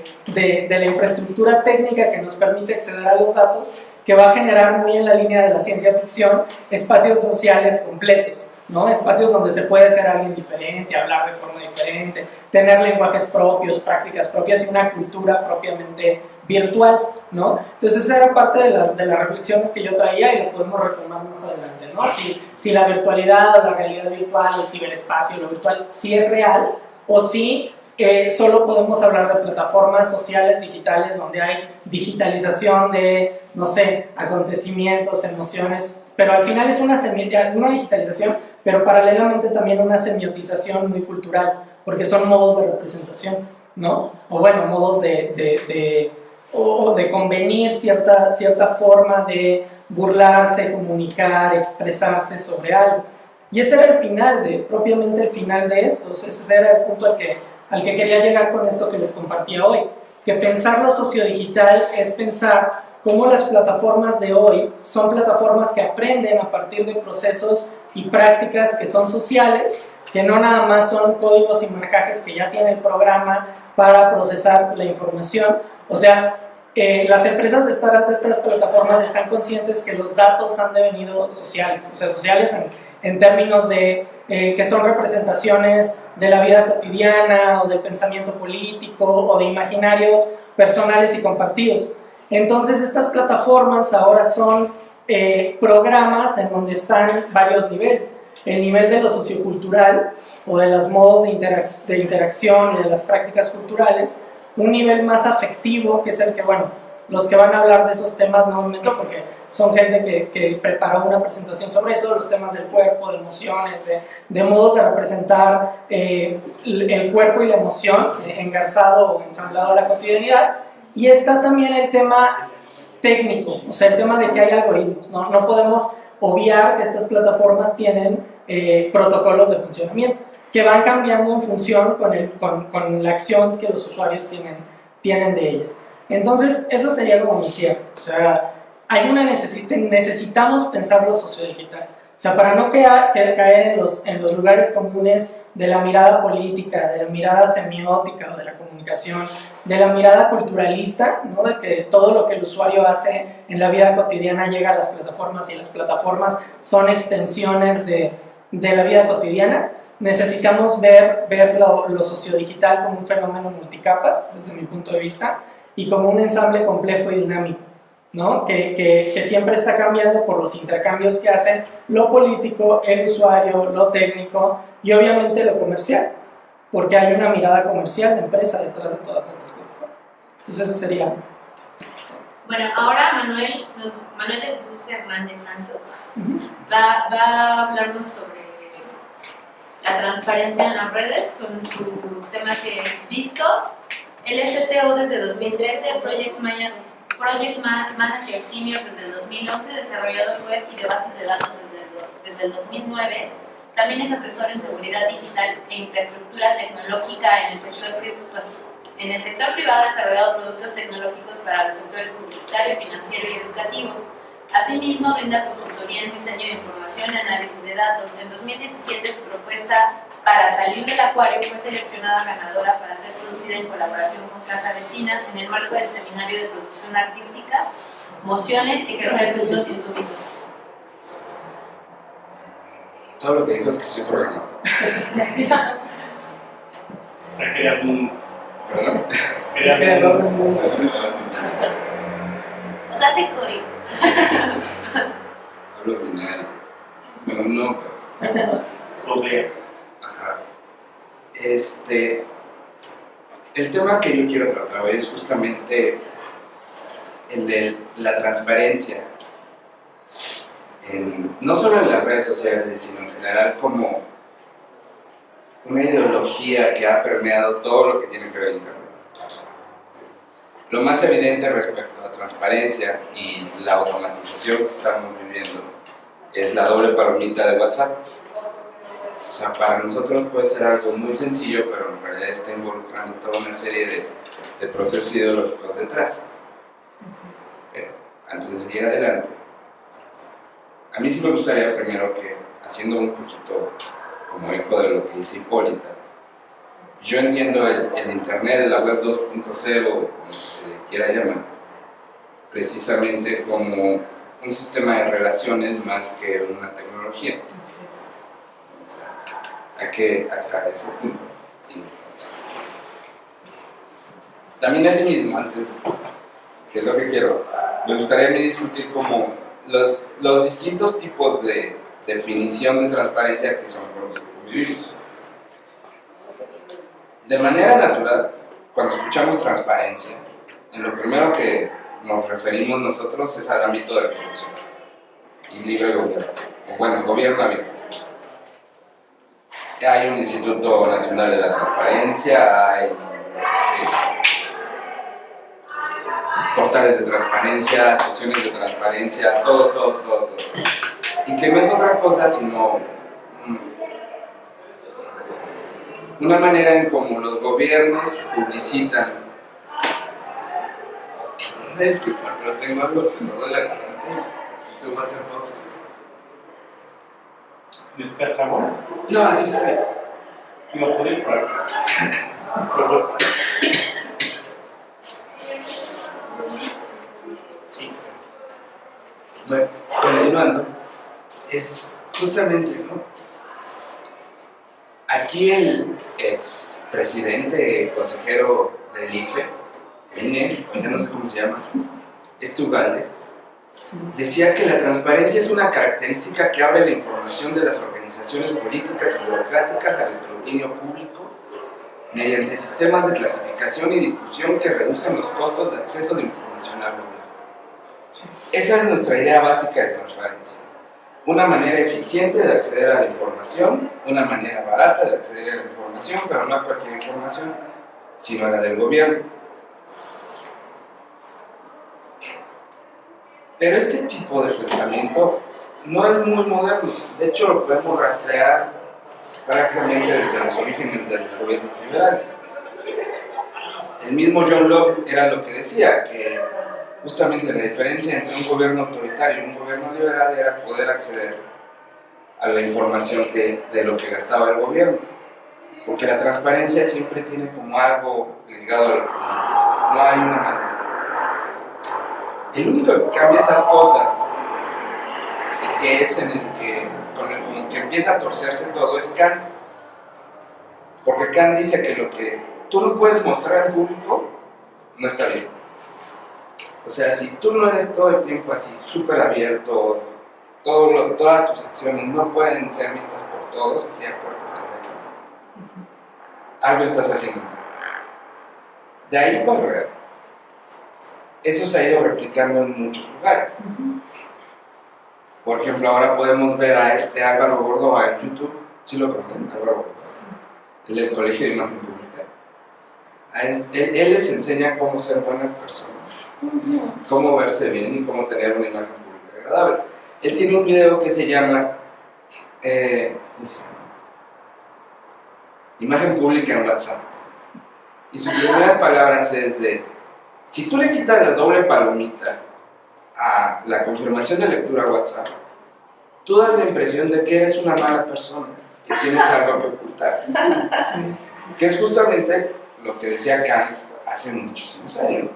la infraestructura técnica que nos permite acceder a los datos, que va a generar, muy en la línea de la ciencia ficción, espacios sociales completos, ¿no? Espacios donde se puede ser alguien diferente, hablar de forma diferente, tener lenguajes propios, prácticas propias y una cultura propiamente virtual, ¿no? Entonces esa era parte de las reflexiones que yo traía y lo podemos retomar más adelante, ¿no? Si la virtualidad o la realidad virtual, el ciberespacio, lo virtual, sí es real, o si solo podemos hablar de plataformas sociales digitales donde hay digitalización de, no sé, acontecimientos, emociones, pero al final es una digitalización, pero paralelamente también una semiotización muy cultural, porque son modos de representación, ¿no? O bueno, modos de convenir cierta forma de burlarse, comunicar, expresarse sobre algo. Y ese era el final, propiamente el final de esto. Ese era el punto al que quería llegar con esto que les compartía hoy. Que pensar lo sociodigital es pensar cómo las plataformas de hoy son plataformas que aprenden a partir de procesos y prácticas que son sociales, que no nada más son códigos y marcajes que ya tiene el programa para procesar la información. O sea, las empresas de estas plataformas están conscientes que los datos han devenido sociales, o sea, sociales en términos de que son representaciones de la vida cotidiana o del pensamiento político o de imaginarios personales y compartidos. Entonces estas plataformas ahora son programas en donde están varios niveles. El nivel de lo sociocultural o de los modos de interacción y de las prácticas culturales, un nivel más afectivo, que es el que, bueno, los que van a hablar de esos temas normalmente, porque son gente que preparó una presentación sobre eso, los temas del cuerpo, de emociones, de modos de representar el cuerpo y la emoción engarzado o ensamblado a la cotidianidad. Y está también el tema técnico, o sea, el tema de que hay algoritmos. No podemos obviar que estas plataformas tienen protocolos de funcionamiento que van cambiando en función con la acción que los usuarios tienen de ellas. Entonces, eso sería como mi cierre. O sea, necesitamos pensar lo sociodigital. O sea, para no caer en los lugares comunes de la mirada política, de la mirada semiótica o de la comunicación, de la mirada culturalista, ¿no? De que todo lo que el usuario hace en la vida cotidiana llega a las plataformas y las plataformas son extensiones de la vida cotidiana. Necesitamos ver lo sociodigital como un fenómeno multicapas, desde mi punto de vista, y como un ensamble complejo y dinámico, ¿no? Que siempre está cambiando por los intercambios que hacen lo político, el usuario, lo técnico y obviamente lo comercial, porque hay una mirada comercial de empresa detrás de todas estas plataformas. Entonces eso sería. Bueno, ahora Manuel de Jesús Hernández Santos va a hablarnos sobre la transparencia en las redes con su tema que es Visto, LSTO desde 2013, Project Manager Senior desde 2011, desarrollador web y de bases de datos desde el 2009. También es asesor en seguridad digital e infraestructura tecnológica en el sector privado, ha desarrollado productos tecnológicos para los sectores publicitario, financiero y educativo. Asimismo, brinda consultoría en diseño de información y análisis de datos. En 2017, su propuesta para salir del acuario fue seleccionada ganadora para ser producida en colaboración con Casa Vecina en el marco del Seminario de Producción Artística, Mociones y Crecer Mundos Insumisos. Todo lo que digo es que soy programador. O sea, querías un... ¿Perdón? Querías un... O sea, hace código. Hablo binario. Bueno, no, pero... Podría. Ajá. El tema que yo quiero tratar hoy es justamente el de la transparencia. No solo en las redes sociales, sino en general como una ideología que ha permeado todo lo que tiene que ver Internet. Lo más evidente respecto a la transparencia y la automatización que estamos viviendo es la doble palomita de WhatsApp. O sea, para nosotros puede ser algo muy sencillo, pero en realidad está involucrando toda una serie de procesos ideológicos detrás. Pero antes de seguir adelante, a mí sí me gustaría primero que, haciendo un poquito como eco de lo que dice Hipólita, yo entiendo el Internet, la web 2.0, como se le quiera llamar, precisamente como un sistema de relaciones más que una tecnología. O sea, hay que aclarar ese punto. También asimismo, antes, que es lo que quiero, me gustaría a mí discutir como los distintos tipos de definición de transparencia que son con los que convivimos. De manera natural, cuando escuchamos transparencia, en lo primero que nos referimos nosotros es al ámbito de corrupción y libre gobierno, o bueno, gobierno abierto. Hay un Instituto Nacional de la Transparencia, hay portales de transparencia, sesiones de transparencia, todo. Y que no es otra cosa sino una manera en cómo los gobiernos publicitan. Disculpa, pero tengo algo que se me duele la garganta y tengo que hacer pausas. ¿Necesitas agua? No, así está bien. No puedo ir para acá. Sí. Bueno, continuando, es justamente, ¿no? Aquí el ex presidente, consejero del IFE, INE, ya no sé cómo se llama, Ugalde, decía que la transparencia es una característica que abre la información de las organizaciones políticas y burocráticas al escrutinio público mediante sistemas de clasificación y difusión que reducen los costos de acceso de información al gobierno. Esa es nuestra idea básica de transparencia. Una manera eficiente de acceder a la información, una manera barata de acceder a la información, pero no a cualquier información, sino a la del gobierno. Pero este tipo de pensamiento no es muy moderno. De hecho, lo podemos rastrear prácticamente desde los orígenes de los gobiernos liberales. El mismo John Locke era lo que decía, que justamente la diferencia entre un gobierno autoritario y un gobierno liberal era poder acceder a la información de lo que gastaba el gobierno. Porque la transparencia siempre tiene como algo ligado a lo económico. No hay una manera. El único que cambia esas cosas, y que es en el que, con el como que empieza a torcerse todo, es Kant. Porque Kant dice que lo que tú no puedes mostrar al público no está bien. O sea, si tú no eres todo el tiempo así súper abierto, todas tus acciones no pueden ser vistas por todos, así a puertas abiertas, algo estás haciendo mal. De ahí para arriba, eso se ha ido replicando en muchos lugares. Por ejemplo, ahora podemos ver a Álvaro Gordoa en YouTube. ¿Sí lo conocen? Álvaro Gordoa, el del Colegio de Imagen Pública. Él les enseña cómo ser buenas personas, cómo verse bien y cómo tener una imagen pública agradable. Él tiene un video que se llama Imagen Pública en WhatsApp. Y sus primeras palabras es de: si tú le quitas la doble palomita a la confirmación de lectura a WhatsApp, tú das la impresión de que eres una mala persona, que tienes algo que ocultar. Que es justamente lo que decía Kant hace muchísimos años.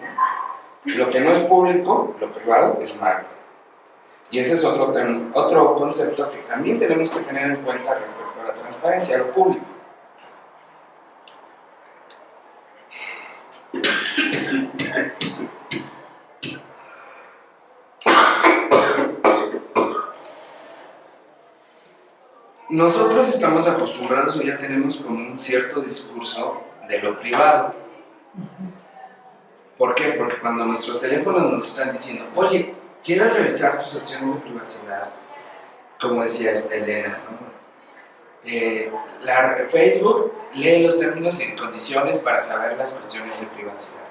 Lo que no es público, lo privado, es malo. Y ese es otro concepto que también tenemos que tener en cuenta respecto a la transparencia, a lo público. Nosotros estamos acostumbrados o ya tenemos como un cierto discurso de lo privado. ¿Por qué? Porque cuando nuestros teléfonos nos están diciendo: oye, ¿quieres revisar tus opciones de privacidad? Como decía Elena, ¿no? Facebook lee los términos y condiciones para saber las cuestiones de privacidad.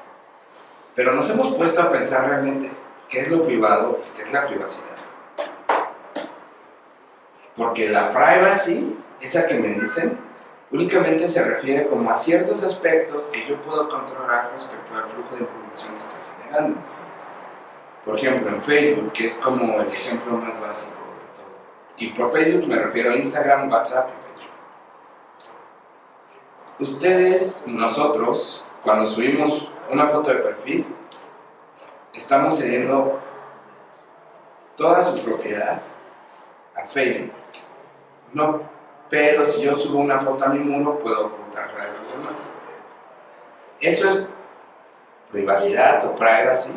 Pero nos hemos puesto a pensar realmente qué es lo privado y qué es la privacidad. Porque la privacy, esa que me dicen, únicamente se refiere como a ciertos aspectos que yo puedo controlar respecto al flujo de información que estoy generando. Por ejemplo, en Facebook, que es como el ejemplo más básico de todo. Y por Facebook me refiero a Instagram, WhatsApp y Facebook. ustedes, nosotros, cuando subimos una foto de perfil, estamos cediendo toda su propiedad a Facebook. No, pero si yo subo una foto a mi muro, puedo ocultarla de los demás. Eso es privacidad o privacy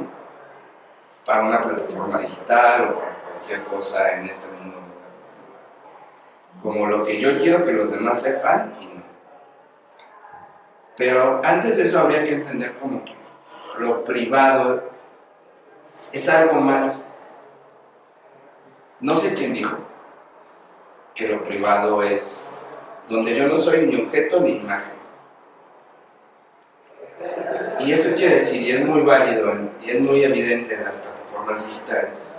para una plataforma digital o para cualquier cosa en este mundo. Como lo que yo quiero que los demás sepan y no. Pero antes de eso habría que entender como que lo privado es algo más. No sé quién dijo que lo privado es donde yo no soy ni objeto ni imagen. Y eso quiere decir, y es muy válido y es muy evidente en las plataformas digitales,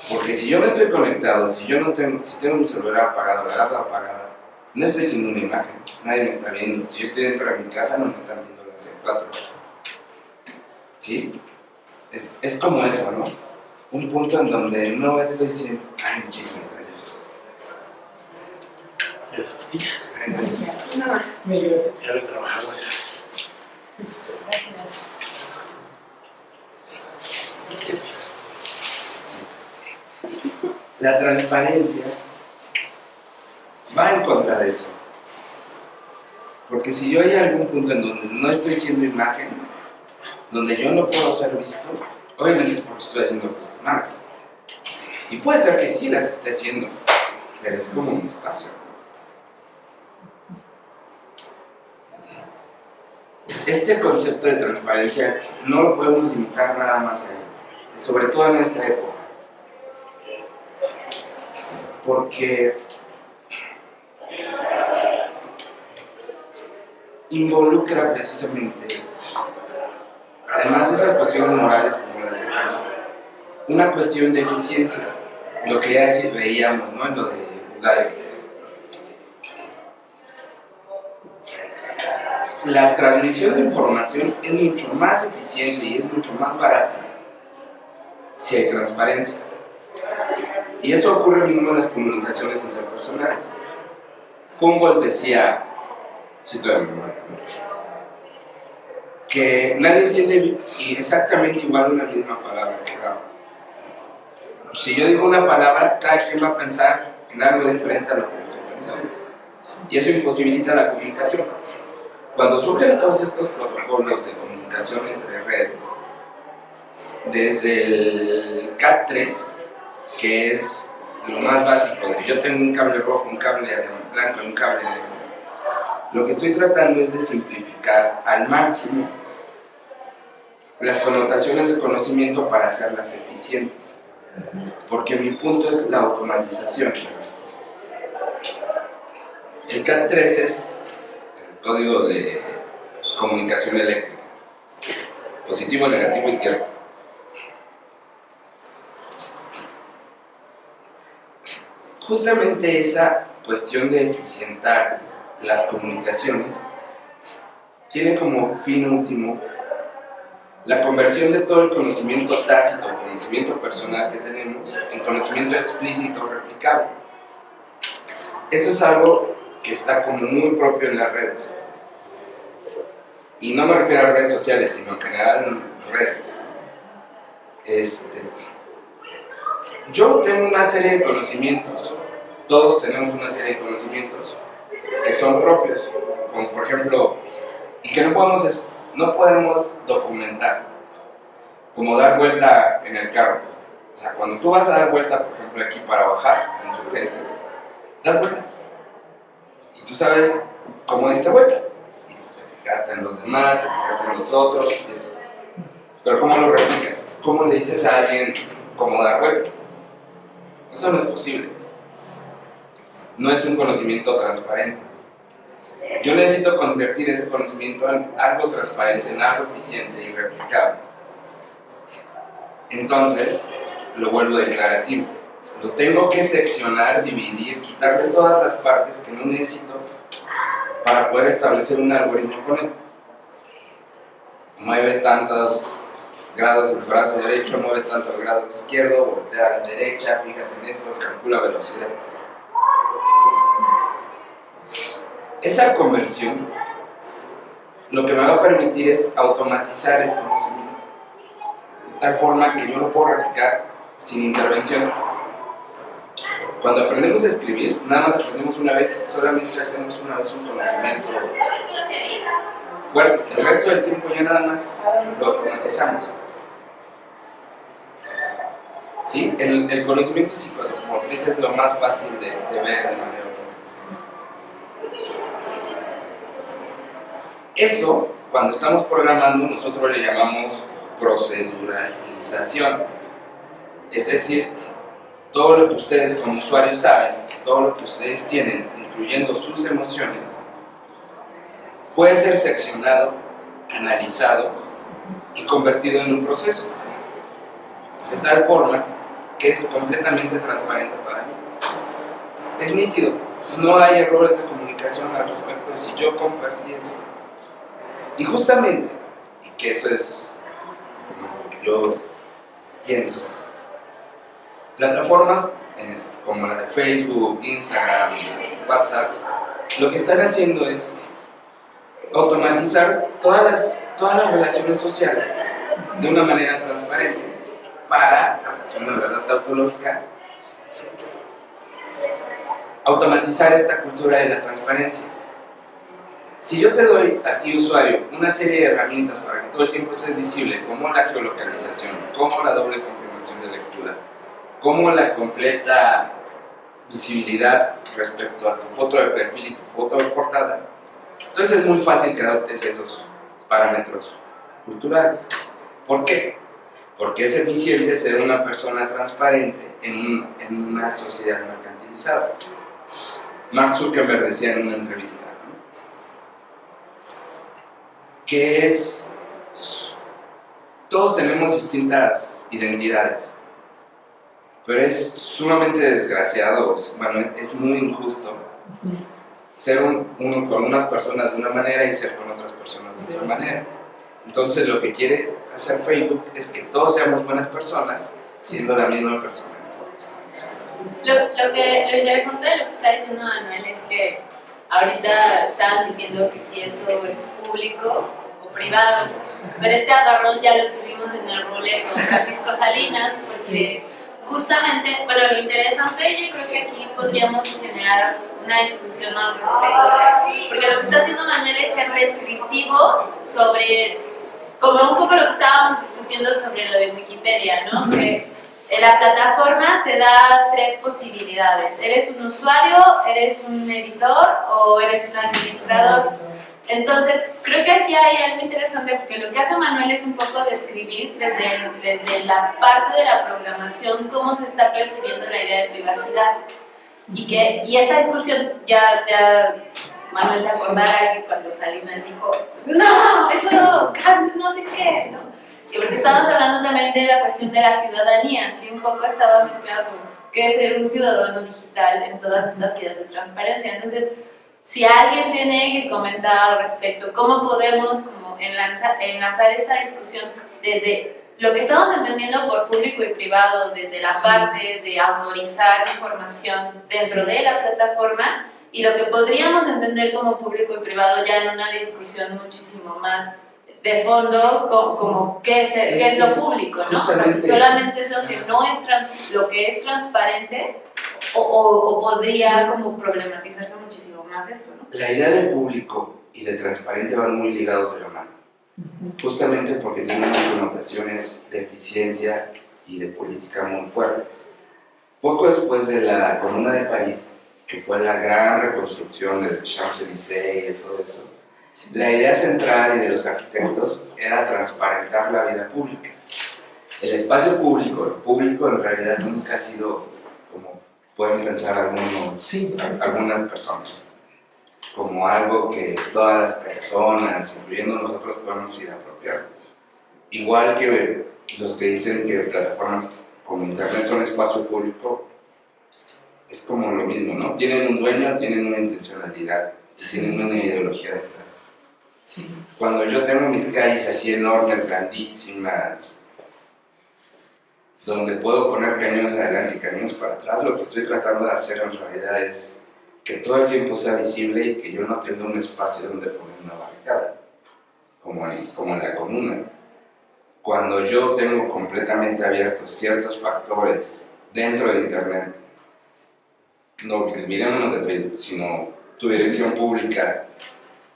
porque si yo no estoy conectado, si tengo mi celular apagado, la laptop apagada, no estoy sin una imagen, nadie me está viendo. Si yo estoy dentro de mi casa, no me están viendo las 4. ¿Sí? Es como eso, ¿no? Un punto en donde no estoy sin... Ay, muchísimas gracias. Ay, gracias. No, gracias. Ya le trabajaba. La transparencia va en contra de eso. Porque si yo hay algún punto en donde no estoy siendo imagen, donde yo no puedo ser visto, obviamente es porque estoy haciendo cosas malas. Y puede ser que sí las esté haciendo, pero es como un espacio. Este concepto de transparencia no lo podemos limitar nada más a él, sobre todo en esta época. Porque involucra precisamente, además de esas cuestiones morales como las de Kant, una cuestión de eficiencia, lo que ya veíamos, ¿no? En lo de Bulgaria. La transmisión de información es mucho más eficiente y es mucho más barata si hay transparencia. Y eso ocurre mismo en las comunicaciones interpersonales. Humboldt decía, cito de memoria, que nadie entiende exactamente igual una misma palabra que la otra. Si yo digo una palabra, cada quien va a pensar en algo diferente a lo que yo estoy pensando. Y eso imposibilita la comunicación. Cuando surgen todos estos protocolos de comunicación entre redes, desde el CAT3, que es lo más básico, de yo tengo un cable rojo, un cable blanco y un cable negro, lo que estoy tratando es de simplificar al máximo las connotaciones de conocimiento para hacerlas eficientes, porque mi punto es la automatización de las cosas. El CAT3 es el código de comunicación eléctrica, positivo, negativo y tierra. Justamente esa cuestión de eficientar las comunicaciones tiene como fin último la conversión de todo el conocimiento tácito, el conocimiento personal que tenemos, en conocimiento explícito replicable. Esto es algo que está como muy propio en las redes. Y no me refiero a redes sociales, sino en general redes. Yo tengo una serie de conocimientos, todos tenemos una serie de conocimientos que son propios, como por ejemplo, y que no podemos documentar, como dar vuelta en el carro. O sea, cuando tú vas a dar vuelta, por ejemplo, aquí para bajar en Insurgentes, das vuelta y tú sabes cómo diste vuelta y te fijaste en los demás, te fijaste en los otros y eso. Pero ¿cómo lo replicas? ¿Cómo le dices a alguien cómo dar vuelta? Eso no es posible. No es un conocimiento transparente. Yo necesito convertir ese conocimiento en algo transparente, en algo eficiente y replicable. Entonces, lo vuelvo declarativo. Lo tengo que seccionar, dividir, quitarle todas las partes que no necesito para poder establecer un algoritmo con él. Mueve tantos grados el brazo derecho, mueve tanto el grado izquierdo, voltea a la derecha, fíjate en esto, calcula velocidad. Esa conversión lo que me va a permitir es automatizar el conocimiento, de tal forma que yo lo puedo replicar sin intervención. Cuando aprendemos a escribir, nada más aprendemos una vez, solamente hacemos una vez un conocimiento fuerte. El resto del tiempo ya nada más lo automatizamos. ¿Sí? El conocimiento psicomotriz es lo más fácil de ver de manera automática. Eso, cuando estamos programando, nosotros le llamamos proceduralización. Es decir, todo lo que ustedes como usuarios saben, todo lo que ustedes tienen, incluyendo sus emociones, puede ser seccionado, analizado y convertido en un proceso, de tal forma que es completamente transparente para mí. Es nítido, no hay errores de comunicación al respecto si yo compartí eso. Y justamente, y que eso es lo que yo pienso, plataformas como la de Facebook, Instagram, WhatsApp, lo que están haciendo es automatizar todas las relaciones sociales de una manera transparente para, atención a la verdad tautológica, automatizar esta cultura de la transparencia. Si yo te doy a ti, usuario, una serie de herramientas para que todo el tiempo estés visible, como la geolocalización, como la doble confirmación de lectura, como la completa visibilidad respecto a tu foto de perfil y tu foto de portada, entonces es muy fácil que adoptes esos parámetros culturales. ¿Por qué? Porque es eficiente ser una persona transparente en una sociedad mercantilizada. Mark Zuckerberg decía en una entrevista, ¿no?, que todos tenemos distintas identidades, pero es sumamente desgraciado, bueno, es muy injusto ser uno con unas personas de una manera y ser con otras personas de otra manera. Entonces lo que quiere hacer Facebook es que todos seamos buenas personas siendo la misma persona. Lo interesante de lo que está diciendo Manuel es que ahorita estaban diciendo que si eso es público o privado, pero este agarrón ya lo tuvimos en el rule con Francisco Salinas, porque justamente, bueno, lo interesante, yo creo que aquí podríamos generar una discusión al respecto, porque lo que está haciendo Manuel es ser descriptivo sobre, como un poco lo que estábamos discutiendo sobre lo de Wikipedia, ¿no? Que la plataforma te da tres posibilidades: eres un usuario, eres un editor o eres un administrador. Entonces, creo que aquí hay algo interesante, porque lo que hace Manuel es un poco describir desde la parte de la programación cómo se está percibiendo la idea de privacidad. Y esta discusión, ya Manuel se acordará que cuando Salinas dijo, no, eso, Kant, no sé qué, ¿no? Y porque estábamos hablando también de la cuestión de la ciudadanía, que un poco estaba mezclado con qué es ser un ciudadano digital en todas estas ideas de transparencia. Entonces, si alguien tiene que comentar al respecto, ¿cómo podemos como enlazar esta discusión desde lo que estamos entendiendo por público y privado, desde la parte de autorizar información dentro de la plataforma, y lo que podríamos entender como público y privado ya en una discusión muchísimo más de fondo, como qué es lo público, ¿no? O sea, si solamente es lo que no es lo que es transparente, o podría como problematizarse muchísimo más esto, ¿no? La idea de público y de transparente van muy ligados de la mano, justamente porque tienen unas connotaciones de eficiencia y de política muy fuertes. Poco después de la Comuna de París, que fue la gran reconstrucción de Champs-Élysées y de todo eso, la idea central y de los arquitectos era transparentar la vida pública. El espacio público, el público en realidad nunca ha sido, como pueden pensar algunas personas, como algo que todas las personas, incluyendo nosotros, podemos ir a apropiarnos. Igual que los que dicen que plataformas como Internet son espacio público, es como lo mismo, ¿no? Tienen un dueño, tienen una intencionalidad, tienen una ideología detrás. Sí. Cuando yo tengo mis calles así enormes, grandísimas, donde puedo poner cañones adelante y cañones para atrás, lo que estoy tratando de hacer en realidad es que todo el tiempo sea visible y que yo no tenga un espacio donde poner una barricada, como en la comuna. Cuando yo tengo completamente abiertos ciertos factores dentro de Internet, no olvidémonos de Facebook, sino tu dirección pública,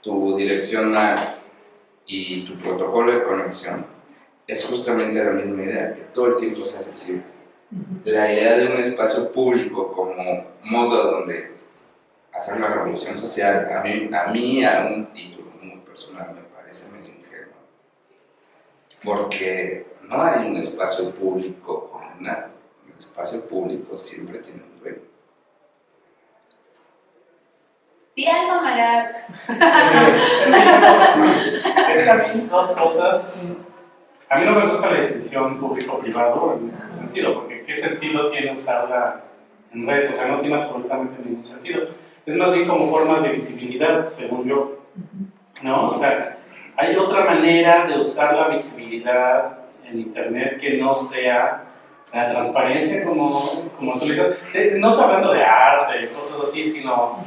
tu dirección NAC y tu protocolo de conexión, es justamente la misma idea, que todo el tiempo sea accesible. La idea de un espacio público como modo donde hacer la revolución social, a mí a un título muy personal me parece medio ingenuo, porque no hay un espacio público comunal, el espacio público siempre tiene un dueño. Di algo, Marat. Es que a mí dos cosas. A mí no me gusta la distinción público-privado en ese sentido, porque ¿qué sentido tiene usarla en red? O sea, no tiene absolutamente ningún sentido. Es más bien como formas de visibilidad, según yo, ¿no? O sea, hay otra manera de usar la visibilidad en Internet que no sea la transparencia como tú dices. Sí, no estoy hablando de arte, de cosas así, sino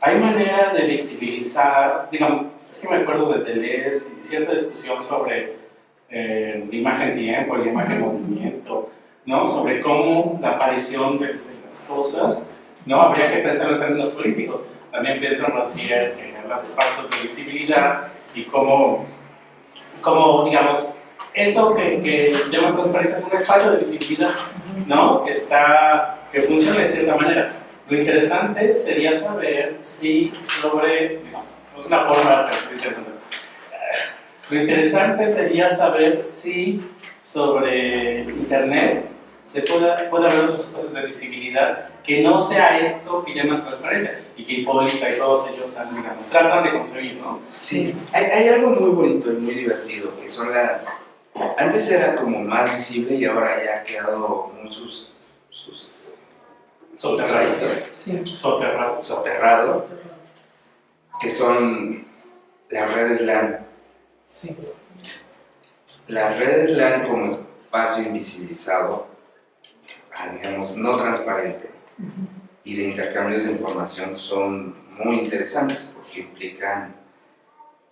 hay maneras de visibilizar, digamos, es que me acuerdo de Deleuze y cierta discusión sobre la imagen-tiempo, la imagen-movimiento, ¿no? Sobre cómo la aparición de las cosas, ¿no? Habría que pensar en términos políticos. También pienso en Rancière, que habla de espacios de visibilidad y cómo digamos, eso que llamas transparencia es un espacio de visibilidad, ¿no? Que funciona de cierta manera. Lo interesante sería saber si sobre, es una forma de pensar interesante. Lo interesante sería saber si sobre Internet se puede haber otros espacios de visibilidad que no sea esto que llamas transparencia y que Hipólita y todos ellos digamos, tratan de conseguir, ¿no? Sí, hay algo muy bonito y muy divertido que son antes era como más visible y ahora ya ha quedado muy soterrado, que son las redes LAN. Sí. Las redes LAN como espacio invisibilizado, digamos, no transparente, y de intercambios de información son muy interesantes porque implican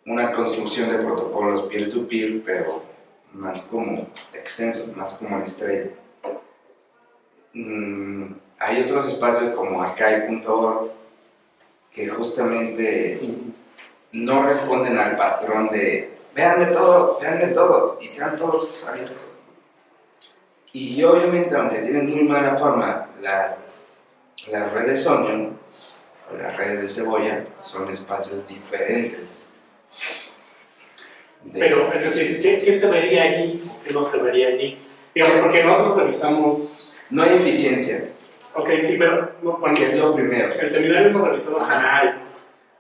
una construcción de protocolos peer-to-peer, pero más como extensos, más como en estrella. Hay otros espacios como archive.org que justamente no responden al patrón de véanme todos, y sean todos abiertos. Y obviamente, aunque tienen muy mala fama, las redes Onion, o las redes de cebolla, son espacios diferentes. Pero, es decir, ¿qué se vería allí o qué no se vería allí? Digamos, porque nosotros revisamos... No hay eficiencia. Ok, sí, pero... ¿Qué es lo primero? El seminario hemos revisado Hannah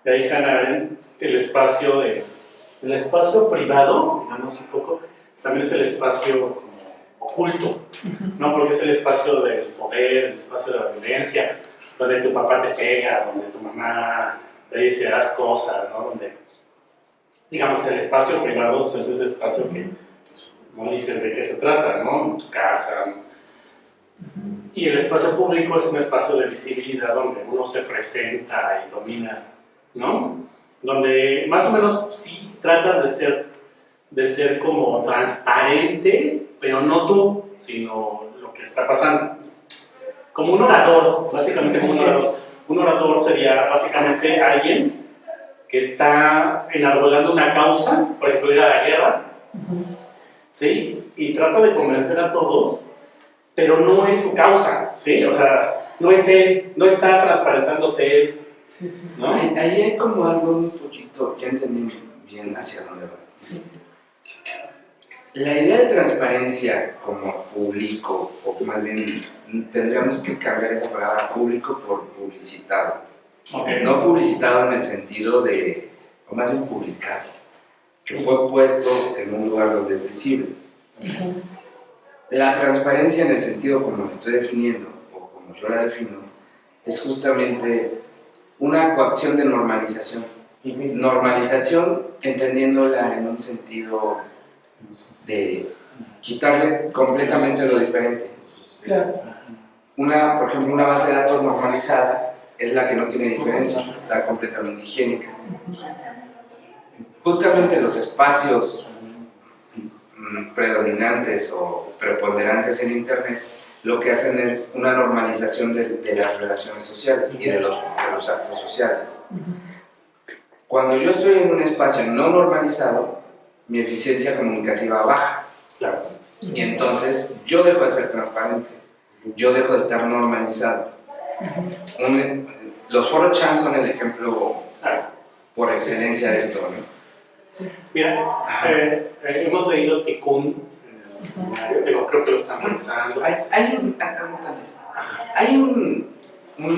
de ahí Hannah Arendt, el espacio privado, digamos un poco, también es el espacio como oculto, ¿no? Porque es el espacio del poder, el espacio de la violencia, donde tu papá te pega, donde tu mamá te dice haz cosas, ¿no? Donde, digamos, el espacio privado es ese espacio que no dices de qué se trata, ¿no? En tu casa, ¿no? Y el espacio público es un espacio de visibilidad donde uno se presenta y domina, ¿no? Donde más o menos sí tratas de ser como transparente, pero no tú, sino lo que está pasando. Como un orador, básicamente como un orador. Un orador sería básicamente alguien que está enarbolando una causa, por ejemplo, ir a la guerra, ¿sí? Y trata de convencer a todos, pero no es su causa, ¿sí? O sea, no es él, no está transparentándose él. Sí, sí. ¿No? Ahí hay como algo un poquito, ya entendí bien hacia dónde va. Sí. La idea de transparencia como público, o más bien tendríamos que cambiar esa palabra público por publicitado. Okay. No publicitado en el sentido de, o más bien publicado, que fue puesto en un lugar donde es visible. La transparencia en el sentido como lo estoy definiendo, o como yo la defino, es justamente una coacción de normalización. Normalización entendiéndola en un sentido de quitarle completamente lo diferente. Claro. Por ejemplo, una base de datos normalizada es la que no tiene diferencias, está completamente higiénica. Justamente los espacios predominantes o preponderantes en Internet lo que hacen es una normalización de las relaciones sociales y de los actos sociales. Cuando yo estoy en un espacio no normalizado, mi eficiencia comunicativa baja. Claro. Y entonces yo dejo de ser transparente, yo dejo de estar normalizado. Los 4chan son el ejemplo por excelencia de esto, ¿no? Mira, hemos leído Tikkun en el seminario, creo que lo están pensando. Hay un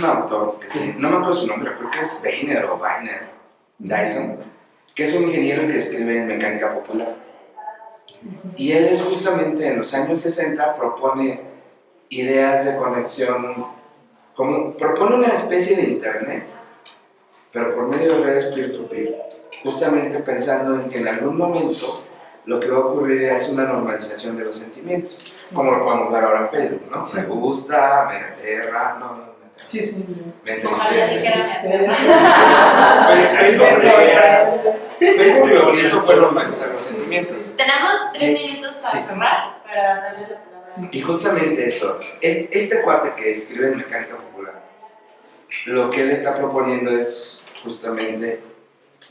autor, que no me acuerdo su nombre, creo que es Weiner Dyson, que es un ingeniero que escribe en mecánica popular. Y él es justamente en los años 60 propone ideas de conexión, propone una especie de internet, pero por medio de redes peer-to-peer, justamente pensando en que en algún momento lo que va a ocurrir es una normalización de los sentimientos, como lo podemos ver ahora en Facebook, ¿no? Sí. Me gusta, me aterra, Sí, sí. Me entristece. Facebook lo que hizo fue normalizar los sentimientos. Tenemos 3 minutos para cerrar, para darle la palabra. Sí. Y justamente eso, este cuate que escribe en Mecánica Popular, lo que él está proponiendo es justamente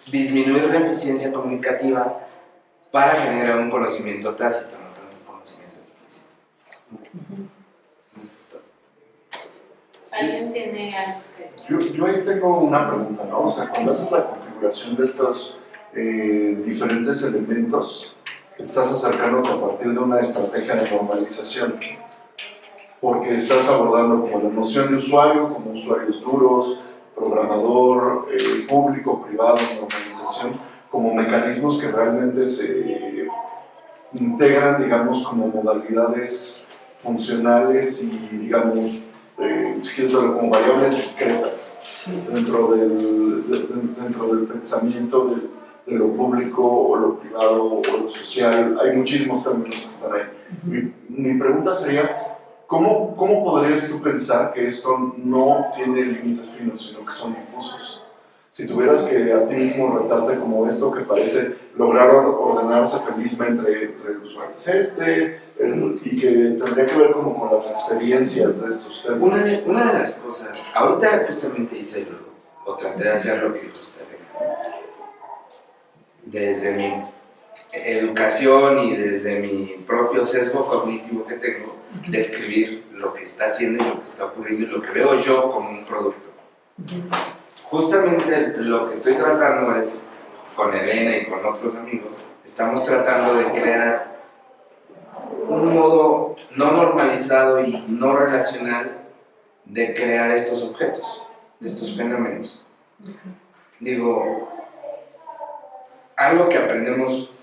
disminuir la eficiencia comunicativa para generar un conocimiento tácito, no tanto un conocimiento explícito. ¿Alguien tiene algo que...? Yo ahí tengo una pregunta, ¿no? O sea, cuando haces la configuración de estos diferentes elementos, estás acercándote a partir de una estrategia de normalización, porque estás abordando como la noción de usuario, como usuarios duros, programador, público, privado, normalización, como mecanismos que realmente se integran, digamos, como modalidades funcionales y, digamos, si quieres verlo como variables discretas dentro del pensamiento de lo público o lo privado o lo social. Hay muchísimos términos que están ahí. Mi pregunta sería, ¿cómo podrías tú pensar que esto no tiene límites finos, sino que son difusos? Si tuvieras que a ti mismo retarte como esto que parece lograr ordenarse felizmente entre usuarios y que tendría que ver como con las experiencias de estos temas. Una de las cosas, ahorita justamente hice o traté de hacer lo que dijo usted, desde mi educación y desde mi propio sesgo cognitivo que tengo, describir lo que está haciendo y lo que está ocurriendo y lo que veo yo como un producto. Justamente lo que estoy tratando es, con Elena y con otros amigos, estamos tratando de crear un modo no normalizado y no relacional de crear estos objetos, de estos fenómenos. Digo, algo que aprendemos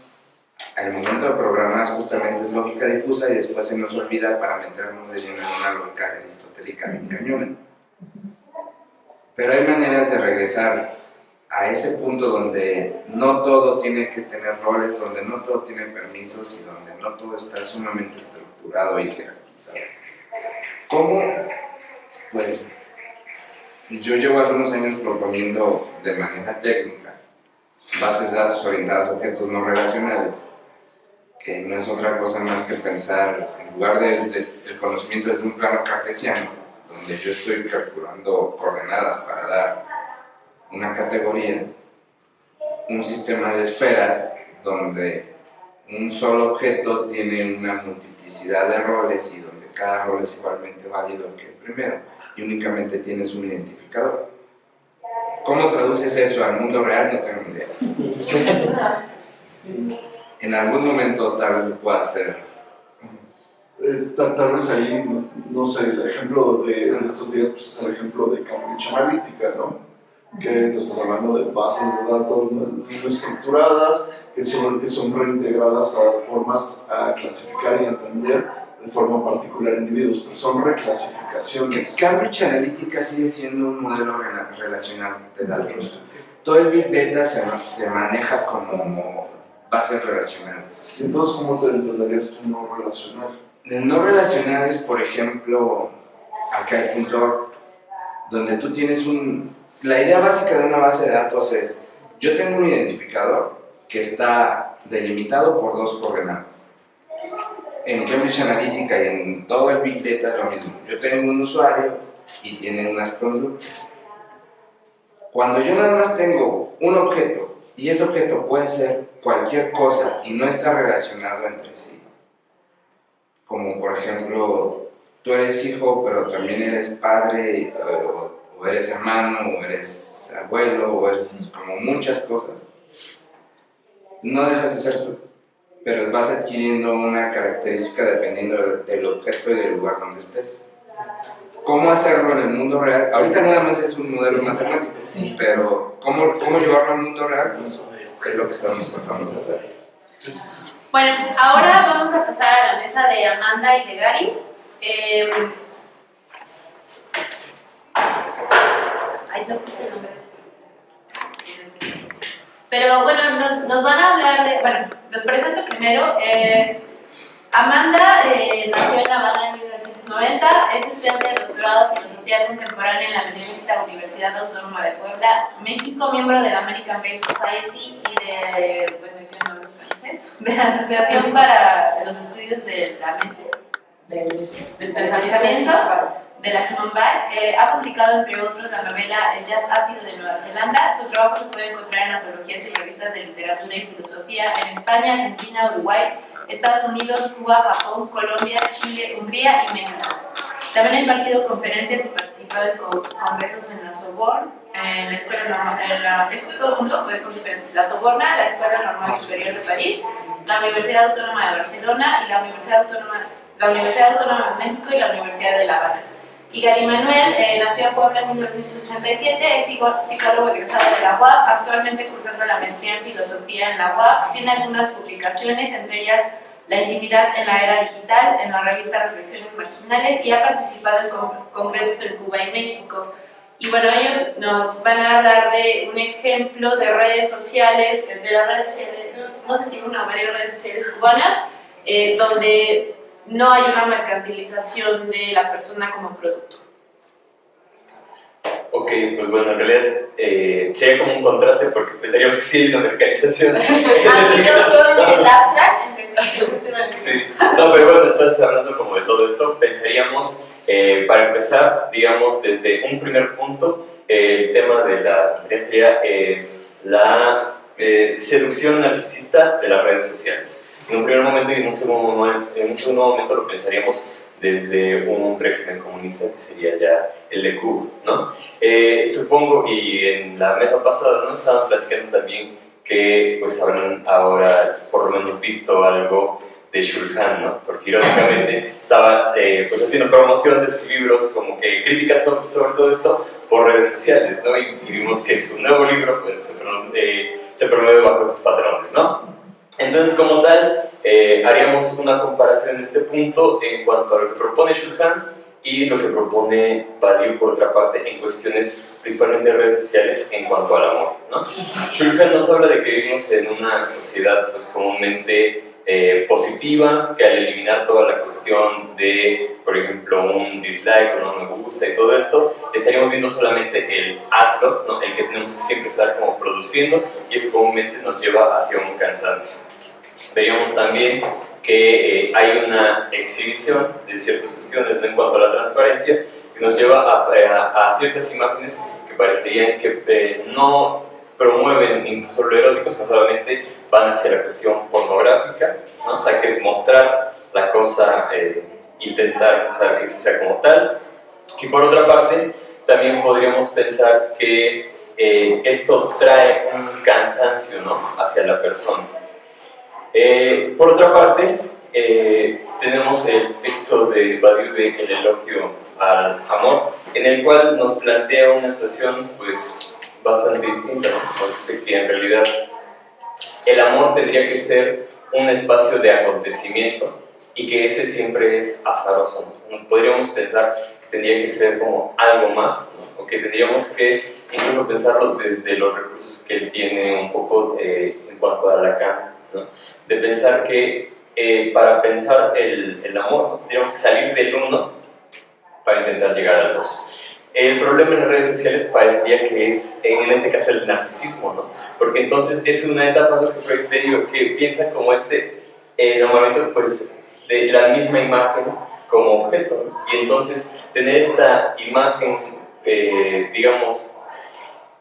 al momento de programar justamente es lógica difusa y después se nos olvida para meternos de lleno en una lógica aristotélica bien cañona. Pero hay maneras de regresar a ese punto donde no todo tiene que tener roles, donde no todo tiene permisos y donde no todo está sumamente estructurado y jerarquizado. ¿Cómo? Pues yo llevo algunos años proponiendo de manera técnica bases de datos orientadas a objetos no relacionales, que no es otra cosa más que pensar, en lugar de el conocimiento desde un plano cartesiano, donde yo estoy calculando coordenadas para dar una categoría, un sistema de esferas donde un solo objeto tiene una multiplicidad de roles y donde cada rol es igualmente válido que el primero y únicamente tienes un identificador. ¿Cómo traduces eso al mundo real? No tengo ni idea. En algún momento tal vez lo pueda hacer. Tal vez ahí, no sé, el ejemplo de estos días pues es el ejemplo de Cambridge Analytica, ¿no? Que tú estás hablando de bases de datos no estructuradas, que son reintegradas a formas a clasificar y entender de forma particular individuos, pero son reclasificaciones. Cambridge Analytica sigue siendo un modelo relacional de datos. Todo el Big Data se maneja como bases relacionales. Entonces, ¿cómo te entenderías tú no relacional? No relacionales, por ejemplo, Archive.org donde tú tienes la idea básica de una base de datos es, yo tengo un identificador que está delimitado por 2 coordenadas. En Cambridge Analytica y en todo el Big Data es lo mismo. Yo tengo un usuario y tiene unas conductas. Cuando yo nada más tengo un objeto, y ese objeto puede ser cualquier cosa y no está relacionado entre sí, como por ejemplo, tú eres hijo, pero también eres padre, o eres hermano, o eres abuelo, o eres como muchas cosas, no dejas de ser tú, pero vas adquiriendo una característica dependiendo del objeto y del lugar donde estés. ¿Cómo hacerlo en el mundo real? Ahorita nada más es un modelo matemático, sí, pero ¿cómo llevarlo al mundo real? Pues es lo que estamos tratando de hacer. Bueno, ahora vamos a pasar a la mesa de Amanda y de Gary. Ahí te puse el nombre. Pero bueno, nos van a hablar de... Bueno, los presento primero. Amanda nació en La Habana en 1990, es estudiante de doctorado en Filosofía Contemporánea en la Benemérita Universidad Autónoma de Puebla, México, miembro de la American Bay Society y de, bueno, yo no hablo francés, de la Asociación para los Estudios de la Mente, del Pensamiento, de la Simone Weil. Ha publicado, entre otros, la novela El Jazz Ácido de Nueva Zelanda. Su trabajo se puede encontrar en antologías y revistas de literatura y filosofía en España, Argentina, Uruguay, Estados Unidos, Cuba, Japón, Colombia, Chile, Hungría y México. También ha impartido conferencias y participado en congresos en la Sorbonne, en la Escuela Normal, ¿es todo mundo o son diferentes? La Sorbona, la Escuela Normal Superior de París, la Universidad Autónoma de Barcelona y la Universidad Autónoma de México y la Universidad de La Habana. Y Gary Manuel nació en Puebla en 1987, es psicólogo egresado de la UAP, actualmente cursando la maestría en filosofía en la UAP. Tiene algunas publicaciones, entre ellas La intimidad en la era digital, en la revista Reflexiones Marginales, y ha participado en congresos en Cuba y México. Y bueno, ellos nos van a hablar de un ejemplo de redes sociales, no sé si una o varias redes sociales cubanas, donde no hay una mercantilización de la persona como producto. Ok, pues bueno, en realidad sería como un contraste porque pensaríamos que sí hay una mercantilización. Así yo puedo en el abstract, entendí. Sí, no, pero bueno, entonces hablando como de todo esto, pensaríamos, para empezar, digamos, desde un primer punto, el tema de sería la seducción narcisista de las redes sociales. En un primer momento y en un segundo momento lo pensaríamos desde un régimen comunista que sería ya el de Cuba, ¿no? Supongo, y en la mesa pasada no estábamos platicando también que pues habrán ahora por lo menos visto algo de Shulhan, ¿no? Porque irónicamente estaba pues haciendo promoción de sus libros, como que críticas sobre todo esto por redes sociales, ¿no? Y vimos que su nuevo libro pues, se promueve bajo estos patrones, ¿no? Entonces, como tal, haríamos una comparación en este punto en cuanto a lo que propone Shulhan y lo que propone Badiou, por otra parte, en cuestiones principalmente de redes sociales en cuanto al amor, ¿no? Shulhan nos habla de que vivimos en una sociedad pues, comúnmente positiva, que al eliminar toda la cuestión de, por ejemplo, un dislike, un no me gusta y todo esto, estaríamos viendo solamente el hazlo, ¿no? El que tenemos que siempre estar como produciendo, y eso comúnmente nos lleva hacia un cansancio. Veríamos también que hay una exhibición de ciertas cuestiones, ¿no? En cuanto a la transparencia, que nos lleva a ciertas imágenes que parecerían que no promueven incluso lo erótico, sino solamente van hacia la cuestión pornográfica, ¿no? O sea, que es mostrar la cosa, intentar que sea como tal. Y por otra parte, también podríamos pensar que esto trae un cansancio, ¿no? Hacia la persona. Por otra parte, tenemos el texto de Badiou de El elogio al amor, en el cual nos plantea una situación pues bastante distinta, ¿no? Nos dice que en realidad el amor tendría que ser un espacio de acontecimiento y que ese siempre es azaroso, ¿no? Podríamos pensar que tendría que ser como algo más, ¿no? O que tendríamos que incluso pensarlo desde los recursos que él tiene un poco en cuanto a Lacan, ¿no? De pensar que para pensar el amor, ¿no? Tendríamos que salir del uno para intentar llegar al dos. El problema en las redes sociales parecería que es, en este caso, el narcisismo, ¿no? Porque entonces es una etapa, lo que Freud te digo, que piensa como enamoramiento, pues, de la misma imagen como objeto, ¿no? Y entonces tener esta imagen, digamos,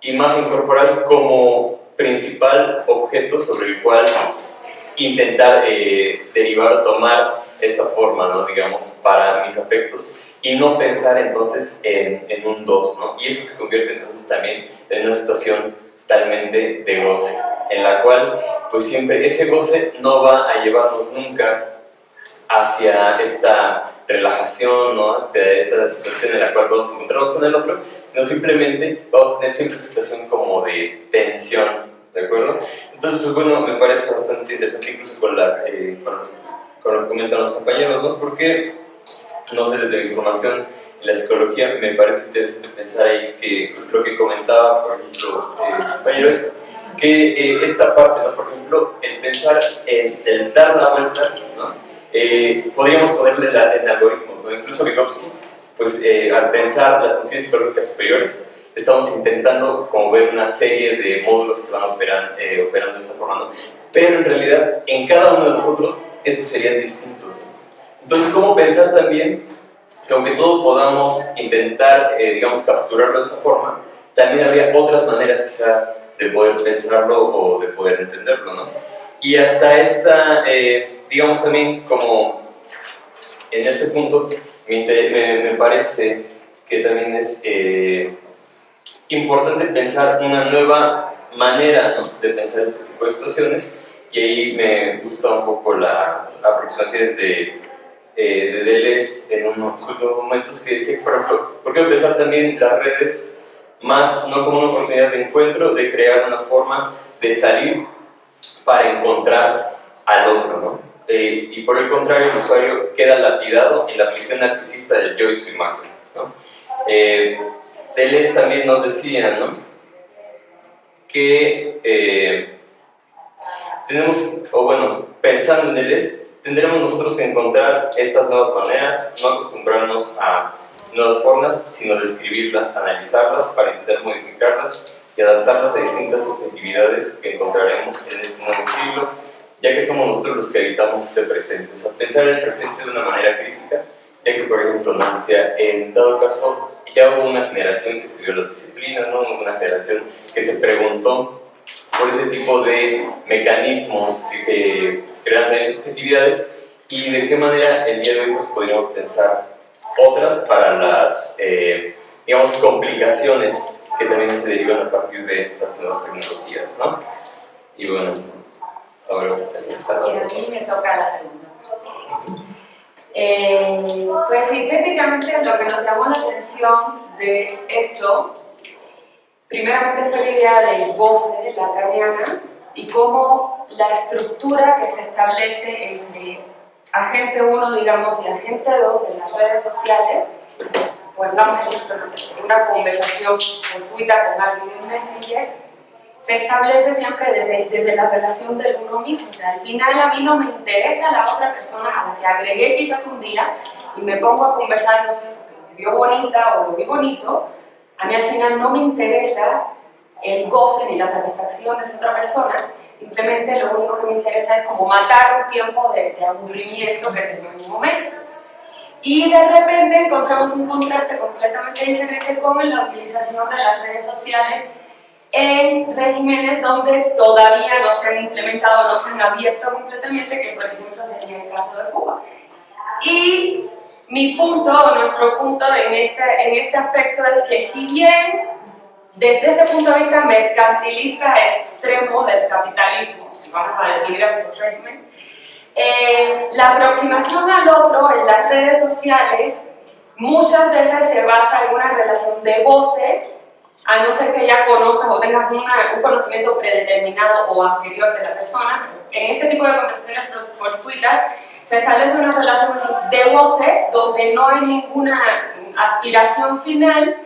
imagen corporal como principal objeto sobre el cual intentar derivar o tomar esta forma, ¿no? Digamos, para mis afectos, y no pensar entonces en un dos, ¿no? Y eso se convierte entonces también en una situación totalmente de goce, en la cual pues siempre ese goce no va a llevarnos nunca hacia esta relajación, ¿no? Hacia esta situación en la cual podemos encontrarnos con el otro, sino simplemente vamos a tener siempre esta situación como de tensión, ¿de acuerdo? Entonces, pues bueno, me parece bastante interesante incluso con lo que comentan los compañeros, ¿no? Porque no sé, desde mi formación en la psicología me parece interesante pensar ahí que lo que comentaba, por ejemplo, el compañero es que esta parte, ¿no? Por ejemplo, el pensar en el dar la vuelta, ¿no? Podríamos ponerle en algoritmos, ¿no? Incluso Vygotsky, pues al pensar las funciones psicológicas superiores, estamos intentando como ver una serie de módulos que van operando de esta forma, ¿no? Pero en realidad, en cada uno de nosotros, estos serían distintos, ¿no? Entonces, ¿cómo pensar también que aunque todo podamos intentar, digamos, capturarlo de esta forma, también habría otras maneras quizá de poder pensarlo o de poder entenderlo, ¿no? Y hasta esta, digamos también como en este punto, me parece que también es importante pensar una nueva manera, ¿no? De pensar este tipo de situaciones, y ahí me gustan un poco las aproximaciones de Deleuze en unos últimos momentos, que decía que, por ejemplo, ¿por qué empezar también las redes más no como una oportunidad de encuentro, de crear una forma de salir para encontrar al otro, ¿no? Y por el contrario, el usuario queda lapidado en la prisión narcisista del yo y su imagen, ¿no? Deleuze también nos decía, ¿no? Que tenemos, o bueno, pensando en Deleuze, tendremos nosotros que encontrar estas nuevas maneras, no acostumbrarnos a nuevas formas, sino describirlas, analizarlas para intentar modificarlas y adaptarlas a distintas subjetividades que encontraremos en este nuevo siglo, ya que somos nosotros los que habitamos este presente. O sea, pensar el presente de una manera crítica, ya que, por ejemplo, no decía, en dado caso, ya hubo una generación que estudió las disciplinas, ¿no? Una generación que se preguntó por ese tipo de mecanismos que crean daños subjetividades, y de qué manera el día de hoy pues, podríamos pensar otras para las, digamos, complicaciones que también se derivan a partir de estas nuevas tecnologías, ¿no? Y bueno, ahora a mí me toca la segunda. Pues sí, técnicamente lo que nos llamó la atención de esto, primeramente fue la idea del goce lacaniana y cómo la estructura que se establece entre agente 1, digamos, y agente 2 en las redes sociales, pues vamos a ejemplo, no sé, una conversación fortuita con alguien en Messenger, se establece siempre desde la relación del uno mismo. O sea, al final a mí no me interesa la otra persona a la que agregué quizás un día y me pongo a conversar, no sé, porque me vio bonita o lo vi bonito. A mí al final no me interesa el goce ni la satisfacción de esa otra persona, simplemente lo único que me interesa es como matar un tiempo de aburrimiento que tengo en un momento. Y de repente encontramos un contraste completamente diferente con la utilización de las redes sociales en regímenes donde todavía no se han implementado, no se han abierto completamente, que por ejemplo sería el caso de Cuba. Y mi punto, o nuestro punto en este aspecto es que si bien desde este punto de vista mercantilista extremo del capitalismo, si vamos a definir estos regímenes, la aproximación al otro en las redes sociales muchas veces se basa en una relación de goce, a no ser que ya conozcas o tengas un conocimiento predeterminado o anterior de la persona. En este tipo de conversaciones fortuitas se establece una relación de goce donde no hay ninguna aspiración final,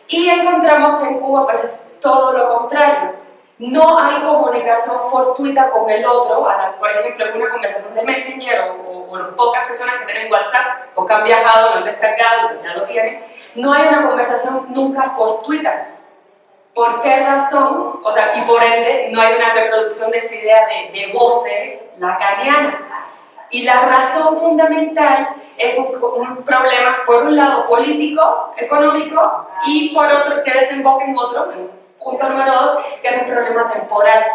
y encontramos que en Cuba pues es todo lo contrario. No hay comunicación fortuita con el otro, por ejemplo, en una conversación de Messenger o las pocas personas que tienen WhatsApp, porque han viajado, lo han descargado, pues ya lo tienen, no hay una conversación nunca fortuita. ¿Por qué razón? O sea, y por ende no hay una reproducción de esta idea de goce lacaniana. Y la razón fundamental es un problema, por un lado, político, económico, y por otro, que desemboca en otro, en punto número 2, que es un problema temporal.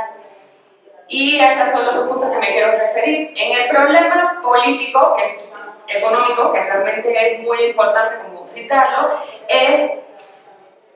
Y esos son los dos puntos que me quiero referir. En el problema político, que es económico, que realmente es muy importante como citarlo, es...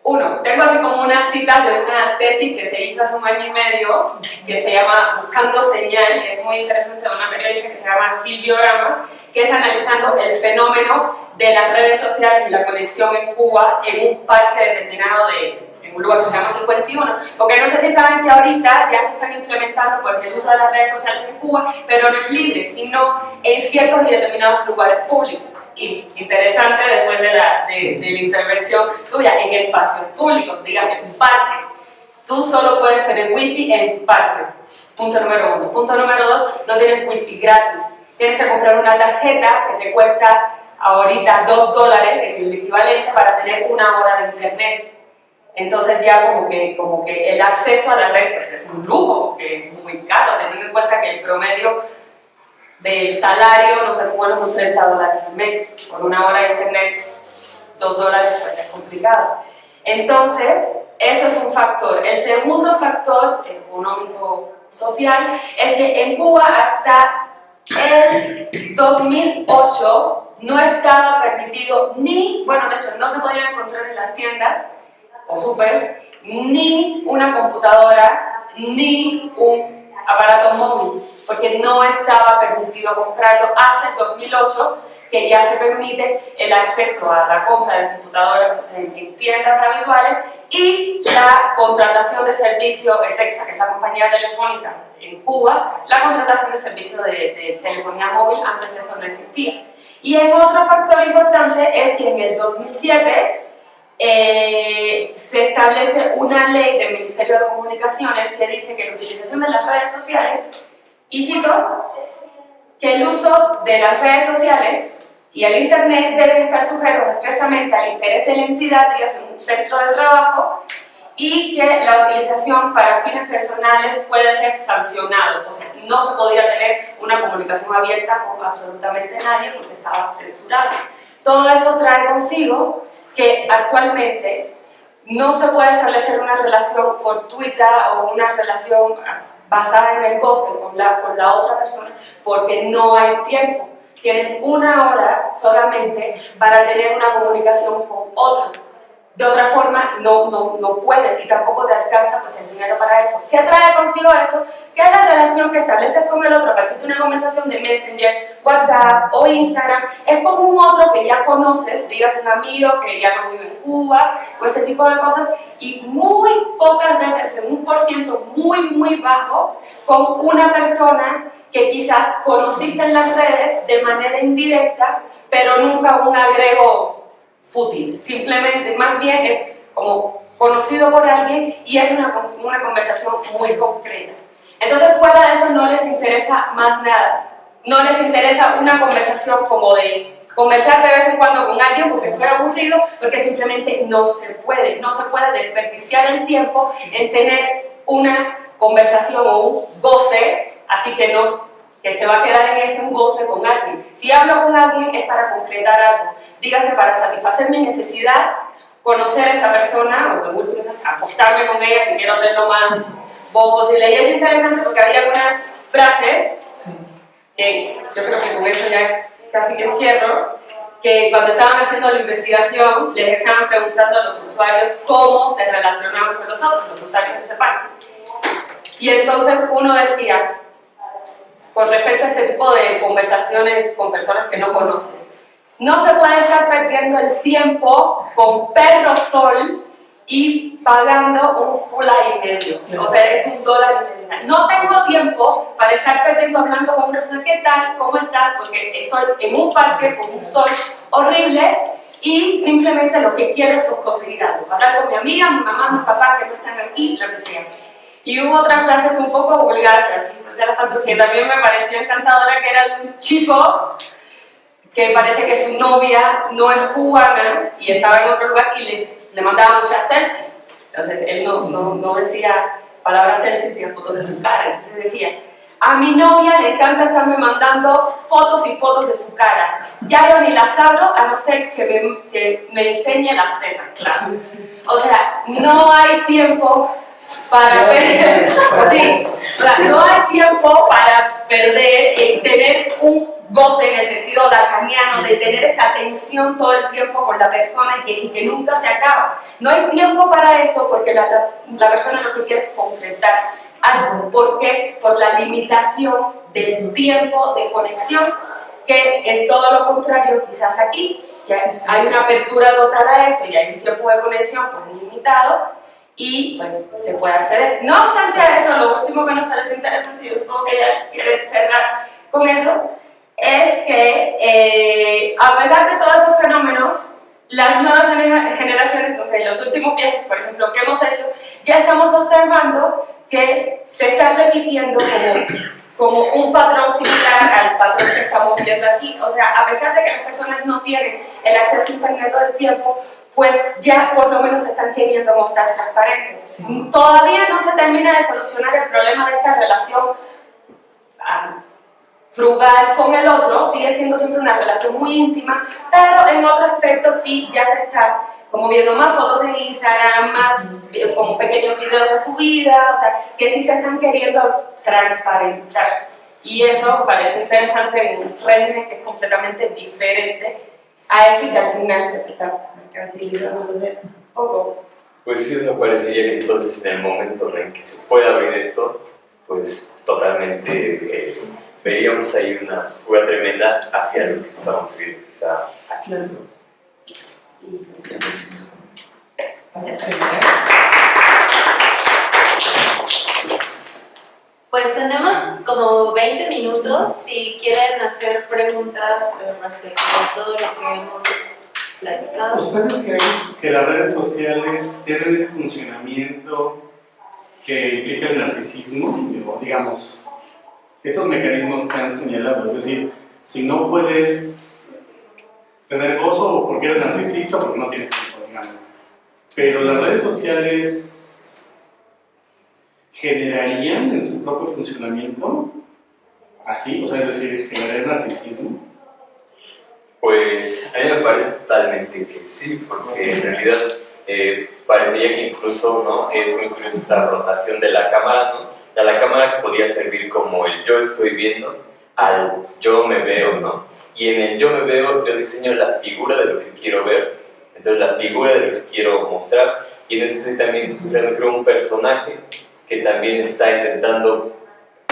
Uno, tengo así como una cita de una tesis que se hizo hace 1 año y medio, que se llama Buscando Señal, que es muy interesante, de una periodista que se llama Silvia Orama, que es analizando el fenómeno de las redes sociales y la conexión en Cuba en un parque determinado en un lugar que se llama 51. Porque no sé si saben que ahorita ya se están implementando pues, el uso de las redes sociales en Cuba, pero no es libre, sino en ciertos y determinados lugares públicos. Y interesante después de la intervención tuya, en espacios públicos, dígase en parques. Tú solo puedes tener wifi en parques. Punto número 1. Punto número 2, no tienes wifi gratis. Tienes que comprar una tarjeta que te cuesta ahorita $2, el equivalente, para tener 1 hora de internet. Entonces ya como que el acceso a la red pues es un lujo, porque es muy caro, teniendo en cuenta que el promedio del salario, no sé, como unos $30 al mes, por 1 hora de internet, $2 pues es complicado. Entonces, eso es un factor. El segundo factor económico-social es que en Cuba hasta el 2008 no estaba permitido ni, bueno, de hecho no se podía encontrar en las tiendas o súper, ni una computadora, ni un aparato móvil, porque no estaba permitido comprarlo hasta el 2008, que ya se permite el acceso a la compra de computadoras en tiendas habituales y la contratación de servicio ETEXA, que es la compañía telefónica en Cuba, la contratación de servicio de telefonía móvil. Antes de eso no existía. Y el otro factor importante es que en el 2007 se establece una ley del Ministerio de Comunicaciones que dice que la utilización de las redes sociales, y cito, que el uso de las redes sociales y el internet deben estar sujetos expresamente al interés de la entidad, dígase un centro de trabajo, y que la utilización para fines personales puede ser sancionado. O sea, no se podía tener una comunicación abierta con absolutamente nadie porque estaba censurada. Todo eso trae consigo que actualmente no se puede establecer una relación fortuita o una relación basada en el goce con la otra persona, porque no hay tiempo. Tienes 1 hora solamente para tener una comunicación con otro. De otra forma no puedes, y tampoco te alcanza pues, el dinero para eso. ¿Qué trae consigo eso? Que la relación que estableces con el otro a partir de una conversación de Messenger, WhatsApp o Instagram es con un otro que ya conoces, digas un amigo que ya no vive en Cuba, o ese tipo de cosas, y muy pocas veces, en un porciento muy bajo, con una persona que quizás conociste en las redes de manera indirecta, pero nunca un agrego fútil. Simplemente, más bien es como conocido por alguien y es una conversación muy concreta. Entonces, fuera de eso no les interesa más nada. No les interesa una conversación como de conversar de vez en cuando con alguien porque estoy aburrido, porque simplemente no se puede desperdiciar el tiempo en tener una conversación o un goce, así que se va a quedar en eso, un goce con alguien. Si hablo con alguien es para concretar algo, dígase para satisfacer mi necesidad, conocer a esa persona, o de último, acostarme con ella si quiero ser lo más bobo posible. Y es interesante porque había algunas frases, que yo creo que con eso ya casi que cierro, que cuando estaban haciendo la investigación les estaban preguntando a los usuarios cómo se relacionaban con los otros, los usuarios de ese parque. Y entonces uno decía, con respecto a este tipo de conversaciones con personas que no conoces, no se puede estar perdiendo el tiempo con perro sol y pagando un $1.50. O sea, es $1.50. No tengo tiempo para estar perdiendo hablando con una persona, ¿qué tal? ¿Cómo estás? Porque estoy en un parque con un sol horrible y simplemente lo que quiero es conseguir algo. Hablar con mi amiga, mi mamá, mi papá que no están aquí, lo que sea. Y hubo otra frase un poco vulgar, pero así, que también me pareció encantadora, que era de un chico que parece que su novia no es cubana y estaba en otro lugar y le mandaba muchas selfies. Entonces él no decía palabras selfies, sino fotos de su cara. Entonces decía, a mi novia le encanta estarme mandando fotos y fotos de su cara. Ya yo ni las abro a no ser que me enseñe las tetas, claro. O sea, no hay tiempo para perder, no hay tiempo para perder en tener un goce en el sentido lacaniano de tener esta tensión todo el tiempo con la persona y que nunca se acaba. No hay tiempo para eso porque la persona lo que quiere es concretar algo. ¿Por qué? Por la limitación del tiempo de conexión, que es todo lo contrario quizás aquí, que hay una apertura total a eso y hay un tiempo de conexión pues limitado y pues se puede acceder. No obstante a eso, lo último que nos parece interesante, yo supongo que ella quiere cerrar con eso, es que a pesar de todos esos fenómenos, las nuevas generaciones, no sé, los últimos viajes, por ejemplo, que hemos hecho, ya estamos observando que se está repitiendo como un patrón similar al patrón que estamos viendo aquí. O sea, a pesar de que las personas no tienen el acceso a internet todo el tiempo, pues ya por lo menos se están queriendo mostrar transparentes. Sí. Todavía no se termina de solucionar el problema de esta relación frugal con el otro, sigue siendo siempre una relación muy íntima, pero en otro aspecto sí ya se está como viendo más fotos en Instagram, más como pequeños videos de su vida, o sea, que sí se están queriendo transparentar. Y eso parece interesante en un régimen que es completamente diferente a este que al final que se está mercantilizando un poco. Pues sí, eso parecería que entonces en el momento en que se pueda abrir esto, pues totalmente veríamos ahí una fuga tremenda hacia lo que estamos viendo quizá aquí. Claro. Pues tenemos como 20 minutos si quieren hacer preguntas respecto a todo lo que hemos platicado. ¿Ustedes creen que las redes sociales tienen el funcionamiento que implica el narcisismo? O digamos, estos mecanismos que han señalado, es decir, si no puedes tener gozo porque eres narcisista, porque no tienes tiempo, digamos. Pero las redes sociales generarían en su propio funcionamiento así, o sea, es decir, generar narcisismo. Pues a mí me parece totalmente que sí, porque en realidad parecería que incluso, ¿no? Es muy curiosa esta rotación de la cámara, ¿no? De la cámara que podría servir como el yo estoy viendo al yo me veo, ¿no? Y en el yo me veo yo diseño la figura de lo que quiero ver, entonces la figura de lo que quiero mostrar, y en eso estoy también creo un personaje que también está intentando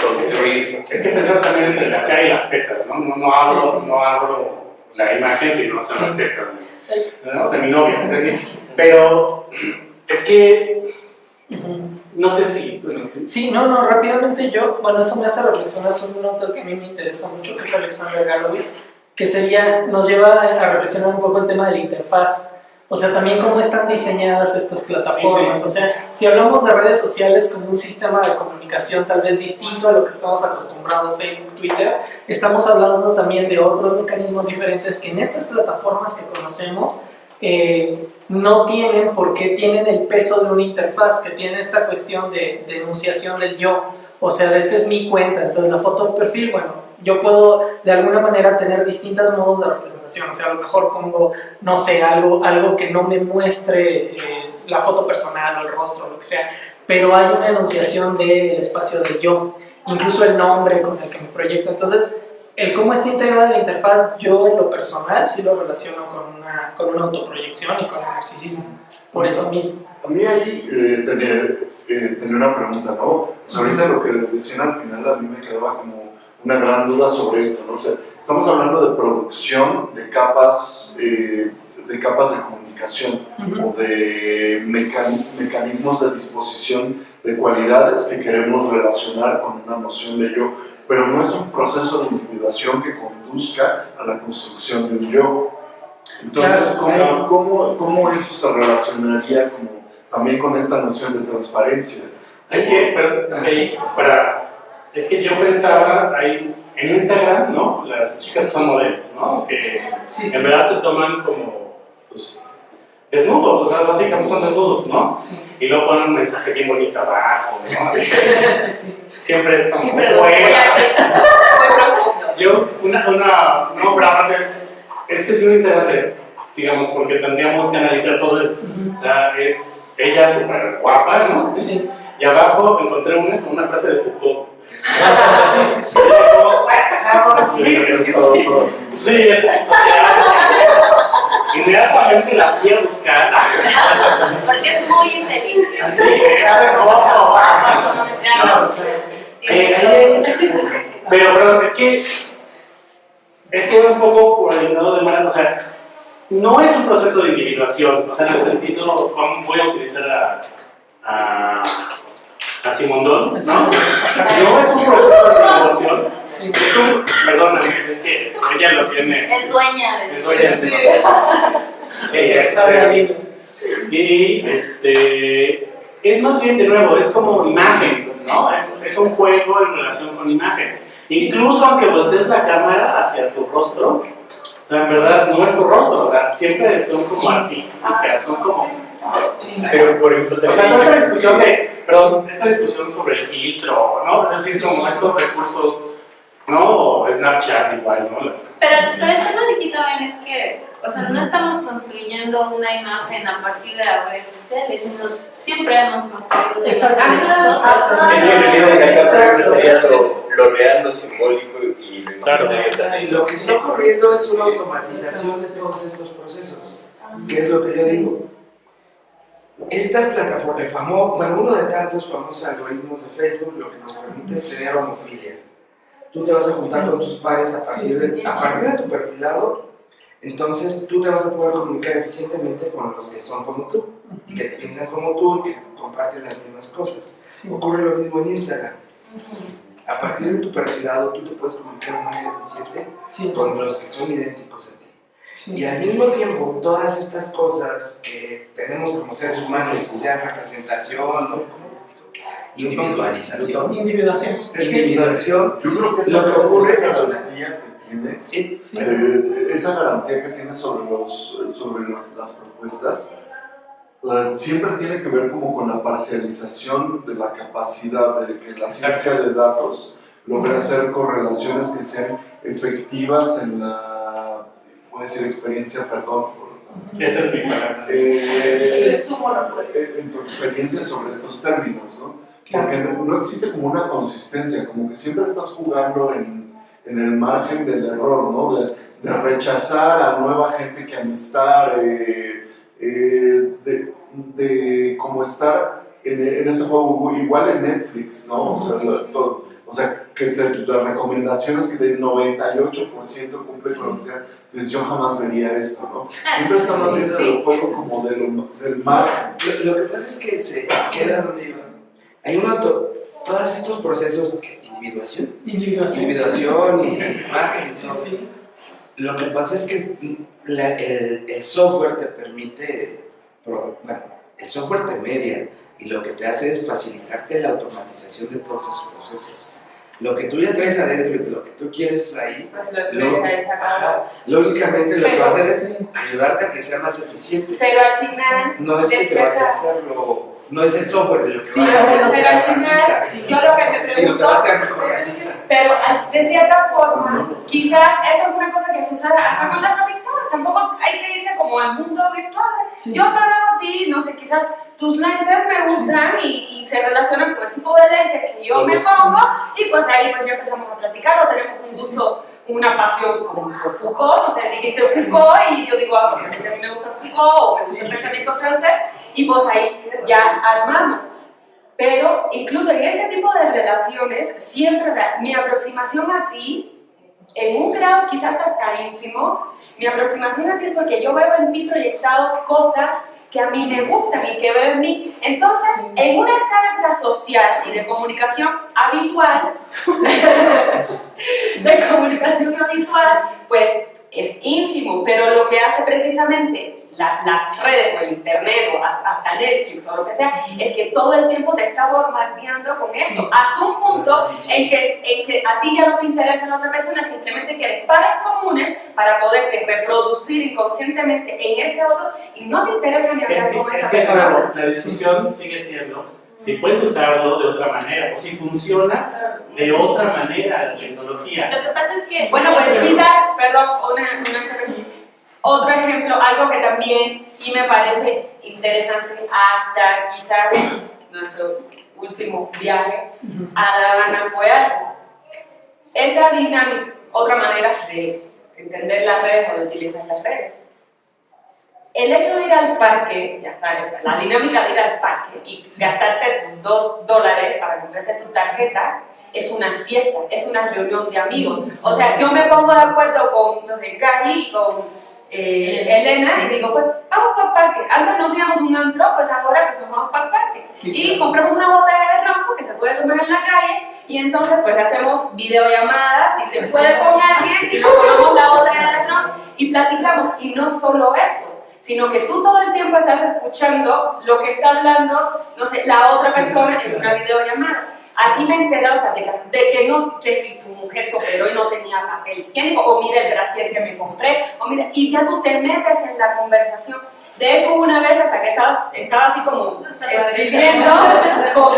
construir. Es que pensar también entre la cara y las tetas, ¿no? No abro la imagen, sino son las tetas, ¿no? De mi novia, es decir, pero es que no sé si... Bueno. Sí, no, rápidamente eso me hace reflexionar sobre un autor que a mí me interesa mucho, que es Alexander Galloway, que nos lleva a reflexionar un poco el tema de la interfaz. O sea, también cómo están diseñadas estas plataformas. Sí. O sea, si hablamos de redes sociales como un sistema de comunicación tal vez distinto a lo que estamos acostumbrados, Facebook, Twitter, estamos hablando también de otros mecanismos diferentes que en estas plataformas que conocemos no tienen, porque tienen el peso de una interfaz, que tiene esta cuestión de enunciación del yo. O sea, esta es mi cuenta, entonces la foto de perfil, bueno, yo puedo de alguna manera tener distintos modos de representación. O sea, a lo mejor pongo, no sé, algo que no me muestre la foto personal o el rostro, lo que sea, pero hay una enunciación del espacio del yo, incluso el nombre con el que me proyecto. Entonces, el cómo está integrada la interfaz, yo en lo personal sí lo relaciono con una autoproyección y con el narcisismo, por eso mismo. A mí ahí tenía una pregunta, ¿no? O sea, ahorita lo que decían al final a mí me quedaba como una gran duda sobre esto, ¿no? O sea, estamos hablando de producción de capas de comunicación o de mecanismos de disposición de cualidades que queremos relacionar con una noción de yo, pero no es un proceso de individuación que conduzca a la construcción de un yo. Entonces, claro. ¿cómo eso se relacionaría también con esta noción de transparencia? Es que yo pensaba, hay en Instagram, ¿no? Las chicas que son modelos, ¿no? Que en verdad se toman como, pues, desnudos, o sea, básicamente son desnudos, ¿no? Sí. Y luego ponen un mensaje bien bonito abajo, ¿no? Siempre es como muy profundo. Yo, no, pero aparte es que es muy interesante, digamos, porque tendríamos que analizar todo esto. Es ella súper guapa, ¿no? Sí. Y abajo encontré una frase de Foucault. Sí, inmediatamente la fui a buscar. Porque es muy inteligente. Pero es que un poco por el lado de Mara, o sea, no es un proceso de individuación, o sea, en el sentido, voy a utilizar a Simondon, ¿no? No es un proceso de individuación, es un, perdóname, es que ella lo tiene. Es dueña de eso. Es dueña de eso. Y es más bien, de nuevo, es como imagen, ¿no? Es un juego en relación con imagen. Incluso aunque voltees la cámara hacia tu rostro, o sea, en verdad no es tu rostro, ¿verdad? Siempre son como artísticas, son como... Pero, por ejemplo, o sea, toda esta discusión sobre el filtro, ¿no? Es decir, como estos recursos, ¿no? O Snapchat igual, ¿no? Pero el tema de aquí también es que, o sea, no estamos construyendo una imagen a partir de las redes sociales, sino siempre hemos construido una imagen. Es que me quiero que acá siempre estaría lo real, lo simbólico y lo imaginario también. Lo que está ocurriendo es una automatización de todos estos procesos. ¿Qué es lo que yo digo? Estas plataformas, uno de tantos famosos algoritmos de Facebook, lo que nos permite es tener homofilia. Tú te vas a juntar con tus pares a partir de tu perfilado, entonces tú te vas a poder comunicar eficientemente con los que son como tú, que piensan como tú, que comparten las mismas cosas. Ocurre lo mismo en Instagram. A partir de tu perfilado, tú te puedes comunicar de manera eficiente con los que son idénticos a ti. Y al mismo tiempo, todas estas cosas que tenemos como seres humanos, que sean representación o individualización. Yo creo que esa garantía que tienes, esa garantía que tienes sobre las propuestas, siempre tiene que ver como con la parcialización de la capacidad de que la ciencia de datos logre hacer correlaciones que sean efectivas en la, puedo decir, experiencia, perdón. Esa es mi palabra. En tu experiencia sobre estos términos, ¿no? Porque no existe como una consistencia, como que siempre estás jugando en el margen del error, ¿no? De rechazar a nueva gente que amistad, de como estar en ese juego, igual en Netflix, ¿no? O sea, que las recomendaciones que del 98% cumple con lo que sea, entonces yo jamás vería esto, ¿no? Siempre estamos viendo el juego como del margen. Lo que pasa es que se queda donde iba. Hay todos estos procesos de individuación y imagen y todo. Lo que pasa es que el software te permite, el software te media y lo que te hace es facilitarte la automatización de todos esos procesos. Lo que tú ya traes adentro y lo que tú quieres ahí, pues lógicamente lo que va a hacer es ayudarte a que sea más eficiente. Pero al final, no es que te vaya a hacerlo. No es el software de lo que pero al final, yo lo que me pregunto, sino te va a hacer mejor racista. Pero de cierta forma, quizás esto es una cosa que se usa hasta con las amistades, tampoco hay que irse como al mundo virtual. Yo te veo a ti, no sé, quizás tus lentes me gustan y se relacionan con el tipo de lentes que yo me pongo, y pues ahí pues ya empezamos a platicar, o tenemos un gusto, una pasión como por Foucault, no sé, dijiste Foucault y yo digo, pues a mí me gusta Foucault o me gusta el pensamiento francés, y pues ahí ya armamos. Pero incluso en ese tipo de relaciones, siempre mi aproximación a ti, en un grado quizás hasta ínfimo, mi aproximación a ti es porque yo veo en ti proyectado cosas que a mí me gustan y que veo en mí. Entonces, en una escala social y de comunicación habitual, pues ínfimo, pero lo que hace precisamente las redes o el internet o hasta Netflix o lo que sea, es que todo el tiempo te está bombardeando con eso, hasta un punto en que a ti ya no te interesa la otra persona, simplemente quieres pares comunes para poderte reproducir inconscientemente en ese otro y no te interesa ni hablar con esa persona. Claro, la discusión sigue siendo si puedes usarlo de otra manera o si funciona de otra manera la tecnología. Lo que pasa es que... Bueno, pues quizás, perdón, una intervención. Otro ejemplo, algo que también sí me parece interesante, hasta quizás nuestro último viaje a La Habana fue algo. Esta dinámica, otra manera de entender las redes o de utilizar las redes. El hecho de ir al parque, ya sabes, la dinámica de ir al parque y gastarte tus $2 para comprarte tu tarjeta es una fiesta, es una reunión de amigos. O sea, yo me pongo de acuerdo con, no sé, Gary y con Elena y digo, pues vamos para el parque. Antes nos íbamos a un antro, pues ahora pues vamos para el parque. Y compramos una botella de ron porque se puede tomar en la calle y entonces pues hacemos videollamadas y se puede con alguien y nos tomamos la botella de ron y platicamos. Y no solo eso, sino que tú todo el tiempo estás escuchando lo que está hablando, no sé, la otra persona en una videollamada. Así me he enterado, o sea, que si su mujer se operó y no tenía papel higiénico, o mira el brasier que me compré, o mira, y ya tú te metes en la conversación. De hecho, una vez hasta que estaba así como escribiendo con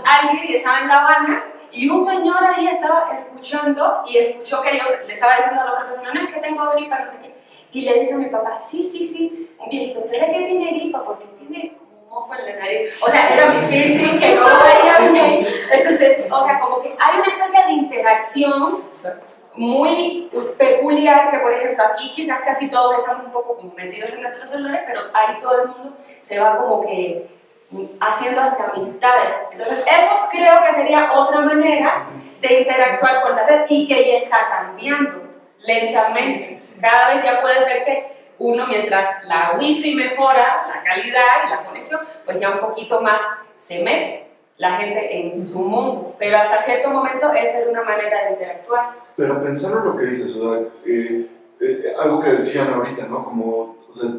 alguien y estaba en La Habana, y un señor ahí estaba escuchando y escuchó que yo le estaba diciendo a la otra persona, no, es que tengo gripa, no sé qué. Y le dice a mi papá, sí, un viejito, ¿será que tiene gripa? Porque tiene como un mofo en la nariz. O sea, era mi piercing que no lo veía bien. Entonces, o sea, como que hay una especie de interacción muy peculiar que, por ejemplo, aquí quizás casi todos estamos un poco como metidos en nuestros celulares, pero ahí todo el mundo se va como que haciendo hasta amistades. Entonces, eso creo que sería otra manera de interactuar con la red y que ya está cambiando lentamente. Cada vez ya puedes ver que uno, mientras la wifi mejora, la calidad y la conexión, pues ya un poquito más se mete la gente en su mundo, pero hasta cierto momento esa es una manera de interactuar. Pero pensando en lo que dices, algo que decían ahorita, ¿no? Como, o sea,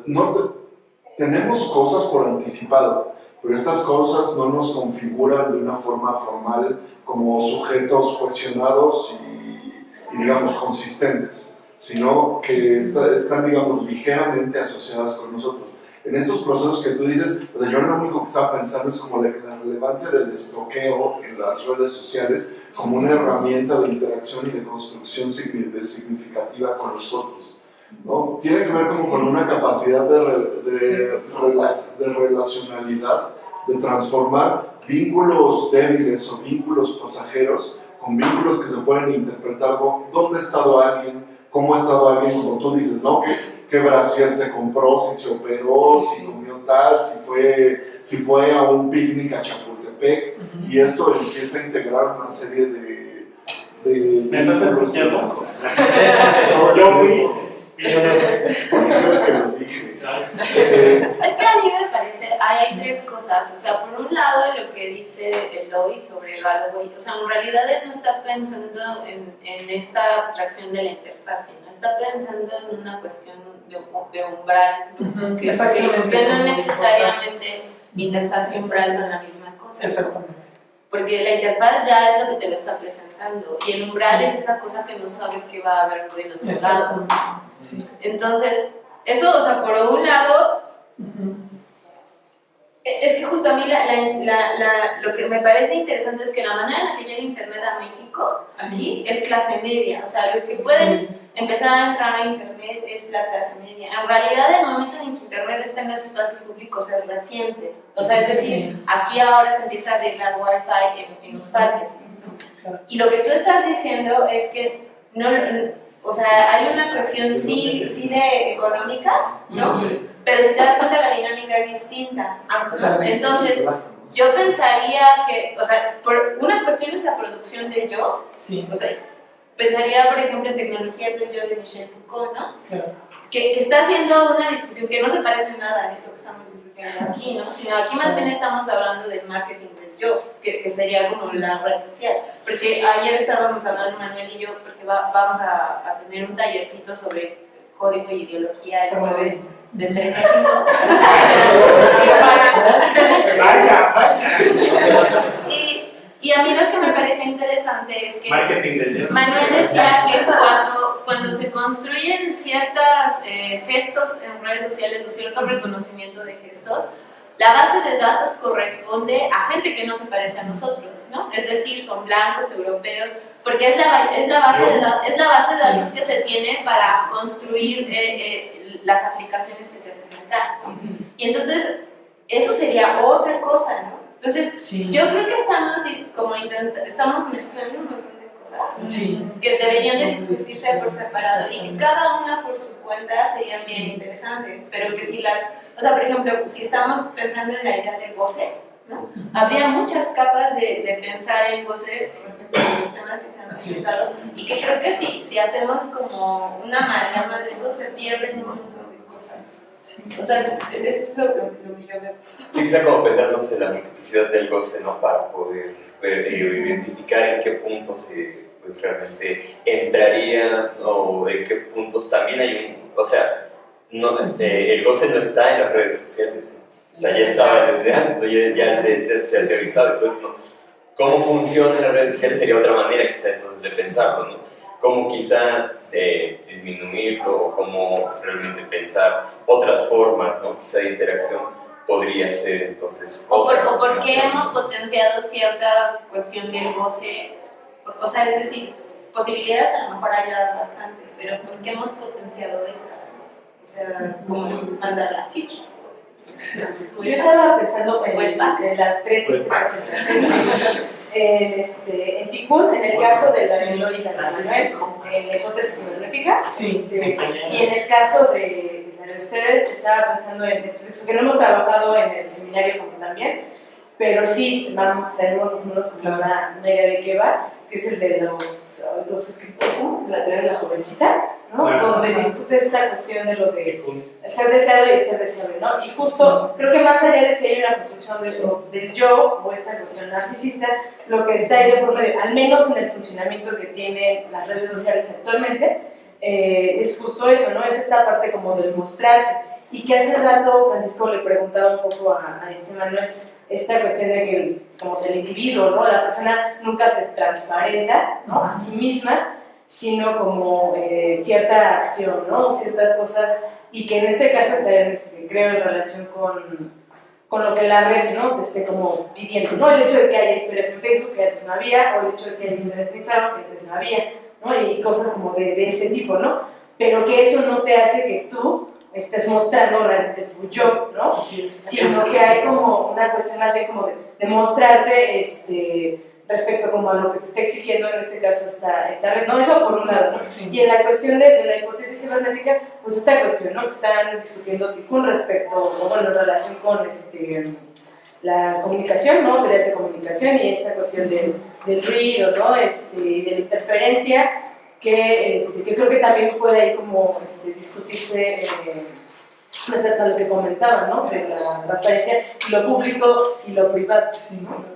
tenemos cosas por anticipado, pero estas cosas no nos configuran de una forma formal como sujetos cohesionados y digamos, consistentes, sino que están, digamos, ligeramente asociadas con nosotros. En estos procesos que tú dices, o sea, yo lo único que estaba pensando es como la relevancia del estoqueo en las redes sociales como una herramienta de interacción y de construcción significativa con nosotros, ¿no? Tiene que ver como con una capacidad de relacionalidad, de transformar vínculos débiles o vínculos pasajeros con vínculos que se pueden interpretar dónde ha estado alguien, cómo ha estado alguien, como tú dices, ¿no? ¿Qué brasier se compró, si se operó, si comió tal, si fue a un picnic a Chapultepec, y esto empieza a integrar una serie de ¿Me estás escuchando? No, yo fui. ¿Por qué crees que lo dije? Es que a mí me parece, hay tres cosas, o sea, por un lado lo que dice Eloy sobre Galloway, o sea, en realidad él no está pensando en esta abstracción de la interfaz, sino está pensando en una cuestión de umbral, ¿no? que no necesariamente interfaz y umbral son la misma cosa. Exactamente. Porque la interfaz ya es lo que te lo está presentando y el umbral es esa cosa que no sabes que va a haber del otro lado. Sí. Entonces, eso, o sea, por un lado, es que justo a mí lo que me parece interesante es que la manera en la que llega Internet a México, aquí, es clase media. O sea, los que pueden empezar a entrar a Internet es la clase media. En realidad, el momento en que Internet está en los espacios públicos es reciente. O sea, es decir, aquí ahora se empieza a abrir la Wi-Fi en los parques. Y lo que tú estás diciendo es que no... O sea, hay una cuestión sí de económica, ¿no? Pero si te das cuenta la dinámica es distinta. Entonces, yo pensaría que, o sea, por una cuestión es la producción del yo. Sí. O sea, pensaría, por ejemplo, en tecnologías del yo de Michel Foucault, ¿no? Claro. Que está haciendo una discusión que no se parece nada a esto que estamos discutiendo aquí, ¿no? Sino aquí más bien estamos hablando del marketing del yo, que sería como la red social. Porque ayer estábamos hablando, Manuel y yo, porque vamos a tener un tallercito sobre código y ideología el jueves de 3 a 5. Y a mí lo que me parece interesante es que Manuel decía que cuando se construyen ciertos gestos en redes sociales o cierto reconocimiento de gestos, la base de datos corresponde a gente que no se parece a nosotros, ¿no? Es decir, son blancos, europeos, porque es la base de datos que se tiene para construir las aplicaciones que se hacen acá. Y entonces, eso sería otra cosa, ¿no? Entonces, yo creo que estamos mezclando un montón de cosas que deberían de discutirse por separado y que cada una por su cuenta serían bien interesantes, pero que o sea, por ejemplo, si estamos pensando en la idea de goce, ¿no? Habría muchas capas de pensar en goce respecto a los temas que se han presentado y que creo que si hacemos como una amalgama de eso, se pierden un montón de cosas. O sea, es lo que yo veo. Sí, quizá como pensar, no sé, la multiplicidad del goce, ¿no? Para poder identificar en qué puntos pues, realmente entraría o en qué puntos también hay o sea, no, el goce no está en las redes sociales, ¿no? O sea, ya estaba desde antes, ya desde se ha teorizado y todo esto, ¿no? Cómo funcionan las redes sociales sería otra manera quizá entonces de pensarlo, ¿no? Cómo quizá disminuirlo o cómo realmente pensar otras formas, ¿no? Quizá de interacción podría ser entonces o por qué hemos potenciado cierta cuestión del goce, o sea, es decir, posibilidades a lo mejor haya bastantes, pero ¿por qué hemos potenciado estas? O sea, como mandar las chichas. Yo estaba pensando en las tres presentaciones. En Tikkun, en el caso de la Eloy y la Manuel, en la hipótesis cibernética, y en el caso de ustedes, estaba pensando en este texto que no hemos trabajado en el seminario como también, pero sí tenemos los números con una idea de qué va, que es el de los escritores, la teoría de la jovencita, ¿no? Donde discute esta cuestión de lo de el ser deseado y el ser deseable, ¿no? Y justo creo que más allá de si hay una construcción del yo o esta cuestión narcisista, lo que está ahí de por medio, al menos en el funcionamiento que tienen las redes sociales actualmente, es justo eso, ¿no? Es esta parte como del mostrarse. Y que hace rato Francisco le preguntaba un poco a Manuel, esta cuestión de que como el individuo, ¿no? La persona nunca se transparenta, ¿no? A sí misma, sino como cierta acción, ¿no? Ciertas cosas, y que en este caso estarían, creo, en relación con lo que la red, ¿no? Esté como pidiendo, ¿no? El hecho de que haya historias en Facebook que antes no había, o el hecho de que haya historias en Instagram que antes no había, ¿no? Y cosas como de ese tipo, ¿no? Pero que eso no te hace que tú estés mostrando realmente tu yo, ¿no? Sino que hay como una cuestión más bien como de mostrarte respecto como a lo que te está exigiendo en este caso esta red, ¿no? Eso por un lado, ¿no? Y en la cuestión de la hipótesis cibernética, pues esta cuestión, ¿no? Que están discutiendo Tikkun respecto, o bueno, en relación con la comunicación, ¿no? Teorías de comunicación y esta cuestión del ruido, ¿no? Y de la interferencia, que creo que también puede ahí como discutirse respecto a lo que comentaban, ¿no? De la transparencia y lo público y lo privado, ¿no?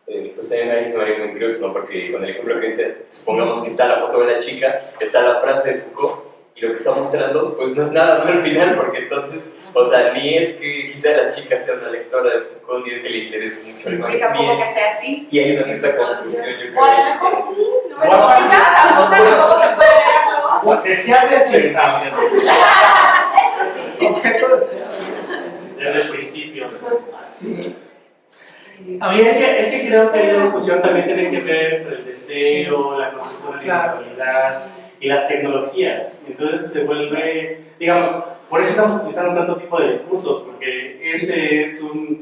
Pues también ahí se me haría muy curioso, ¿no? Porque con el ejemplo que dice, supongamos que está la foto de la chica, está la frase de Foucault, y lo que está mostrando, pues no es nada, ¿no? Al final, porque entonces, o sea, ni es que quizá la chica sea una lectora de Foucault, ni es que le interese mucho la imagen, que tampoco que sea así. Y hay una cierta confusión, yo creo. O a lo mejor sí, no, quizás tampoco se puede ver, ¿no? Lo deseable sí está. Eso sí. Objeto deseable. Desde el principio. Sí. Sí, es que creo que la discusión también tiene que ver entre el deseo, la construcción de la individualidad y las tecnologías. Entonces se vuelve, digamos, por eso estamos utilizando tanto tipo de discursos, porque ese es un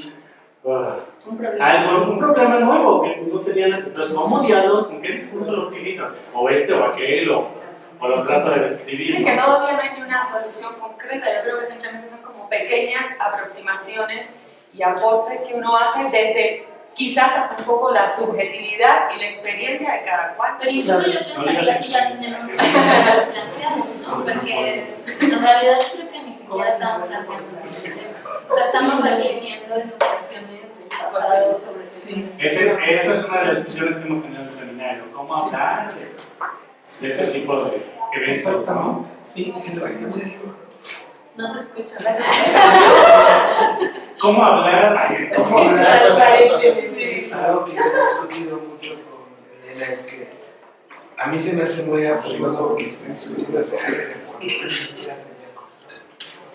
problema nuevo que no tenían antes. Entonces, ¿cómo diálogos? ¿Con qué discurso lo utilizan? O o aquel, o lo trato de describir. Y que todavía no hay ni una solución concreta. Yo creo que simplemente son como pequeñas aproximaciones y aportes que uno hace desde quizás hasta un poco la subjetividad y la experiencia de cada cual. Pero incluso yo pensaría que ya tenemos problemas planteados, ¿no? Porque en realidad creo que ni siquiera estamos planteando esos temas. O sea, estamos refiriendo educaciones del pasado sobre Eso es una de las discusiones que hemos tenido en el seminario. ¿Cómo hablar de ese tipo de eventos, ¿no? Sí, exactamente. No te escucho. ¿Cómo hablar? ¿Cómo hablar? Algo que he discutido mucho con Elena es que a mí se me hace muy absurdo que estén discutiendo acerca de deporte.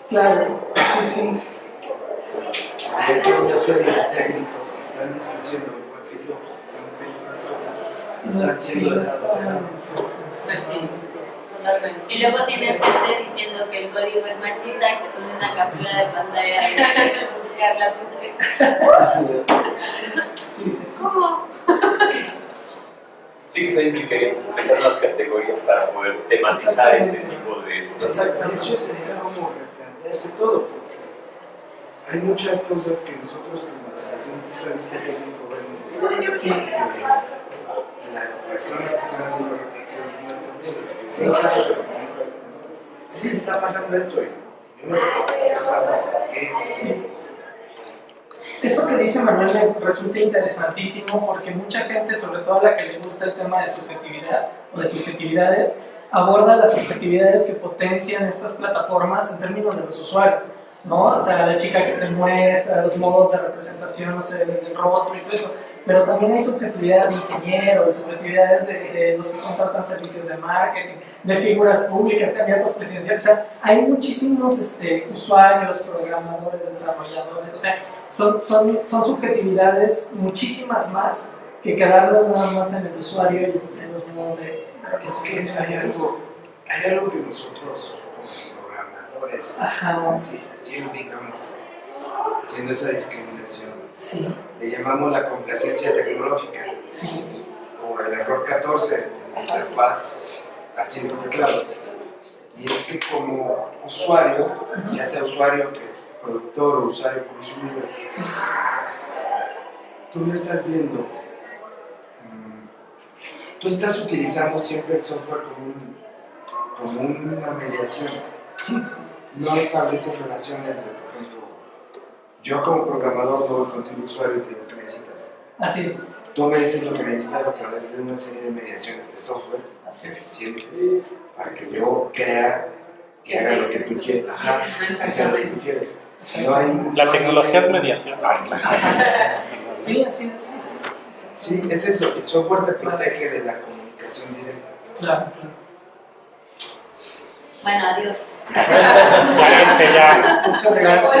Claro, sí. Hay toda una serie de técnicos que están discutiendo, igual que yo, están viendo las cosas, están siendo dejados de lado. Y luego tienes gente diciendo que el código es machista y te pone una captura de pantalla de buscar la punta. Sí. ¿Cómo? Sí, se implicaría empezar las categorías para poder tematizar este tipo de situaciones. De hecho, sería como replantearse todo, porque hay muchas cosas que nosotros, desde un punto de vista técnico, vemos que las personas que están haciendo reflexión no están viendo. Muchas cosas sí está pasando esto, yo no sé qué está pasando, qué. Eso que dice Manuel me resulta interesantísimo porque mucha gente, sobre todo a la que le gusta el tema de subjetividad o de subjetividades, aborda las subjetividades que potencian estas plataformas en términos de los usuarios, ¿no? O sea, la chica que se muestra, los modos de representación, no sé, del rostro y todo eso. Pero también hay subjetividad de ingeniero, de subjetividades de los que contratan servicios de marketing, de figuras públicas, candidatos presidenciales. O sea, hay muchísimos usuarios, programadores, desarrolladores. O sea, son subjetividades muchísimas más que quedarnos nada más en el usuario y en los modos de... Es que hay algo que nosotros como programadores, así, digamos, haciendo esa discriminación, le llamamos la complacencia tecnológica, o el error 14, la interfaz haciendo teclado. Y es que como usuario, ya sea usuario que productor o usuario consumidor, tú no estás viendo, tú estás utilizando siempre el software como una mediación. No estableces relaciones de, por ejemplo, yo como programador voy contigo usuario y te digo que necesitas. Así es. Tú me dices lo que necesitas a través de una serie de mediaciones de software eficientes para que yo crea que haga lo que tú quieres. Haga lo que tú quieres. No hay la tecnología es mediación. Sí, así es. Sí, es eso. El software te protege de la comunicación directa. Claro. Bueno, adiós. Váyanse ya. Muchas gracias.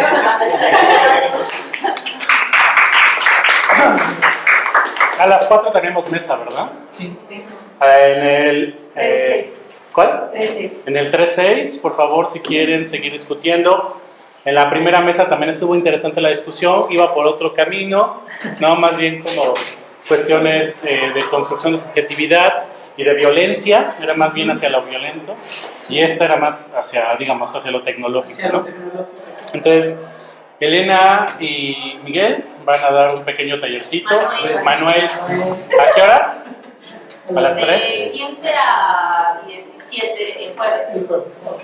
A las 4 tenemos mesa, ¿verdad? Sí. En el... 3-6. ¿Cuál? 3-6. En el 3-6, por favor, si quieren seguir discutiendo. En la primera mesa también estuvo interesante la discusión, iba por otro camino, no, más bien como cuestiones de construcción de subjetividad y de violencia, era más bien hacia lo violento, y esta era más hacia, digamos, hacia lo tecnológico, ¿no? Entonces, Elena y Miguel van a dar un pequeño tallercito. Manuel, ¿a qué hora? ¿A las 3? De 15 a 17 el jueves. El jueves, ok.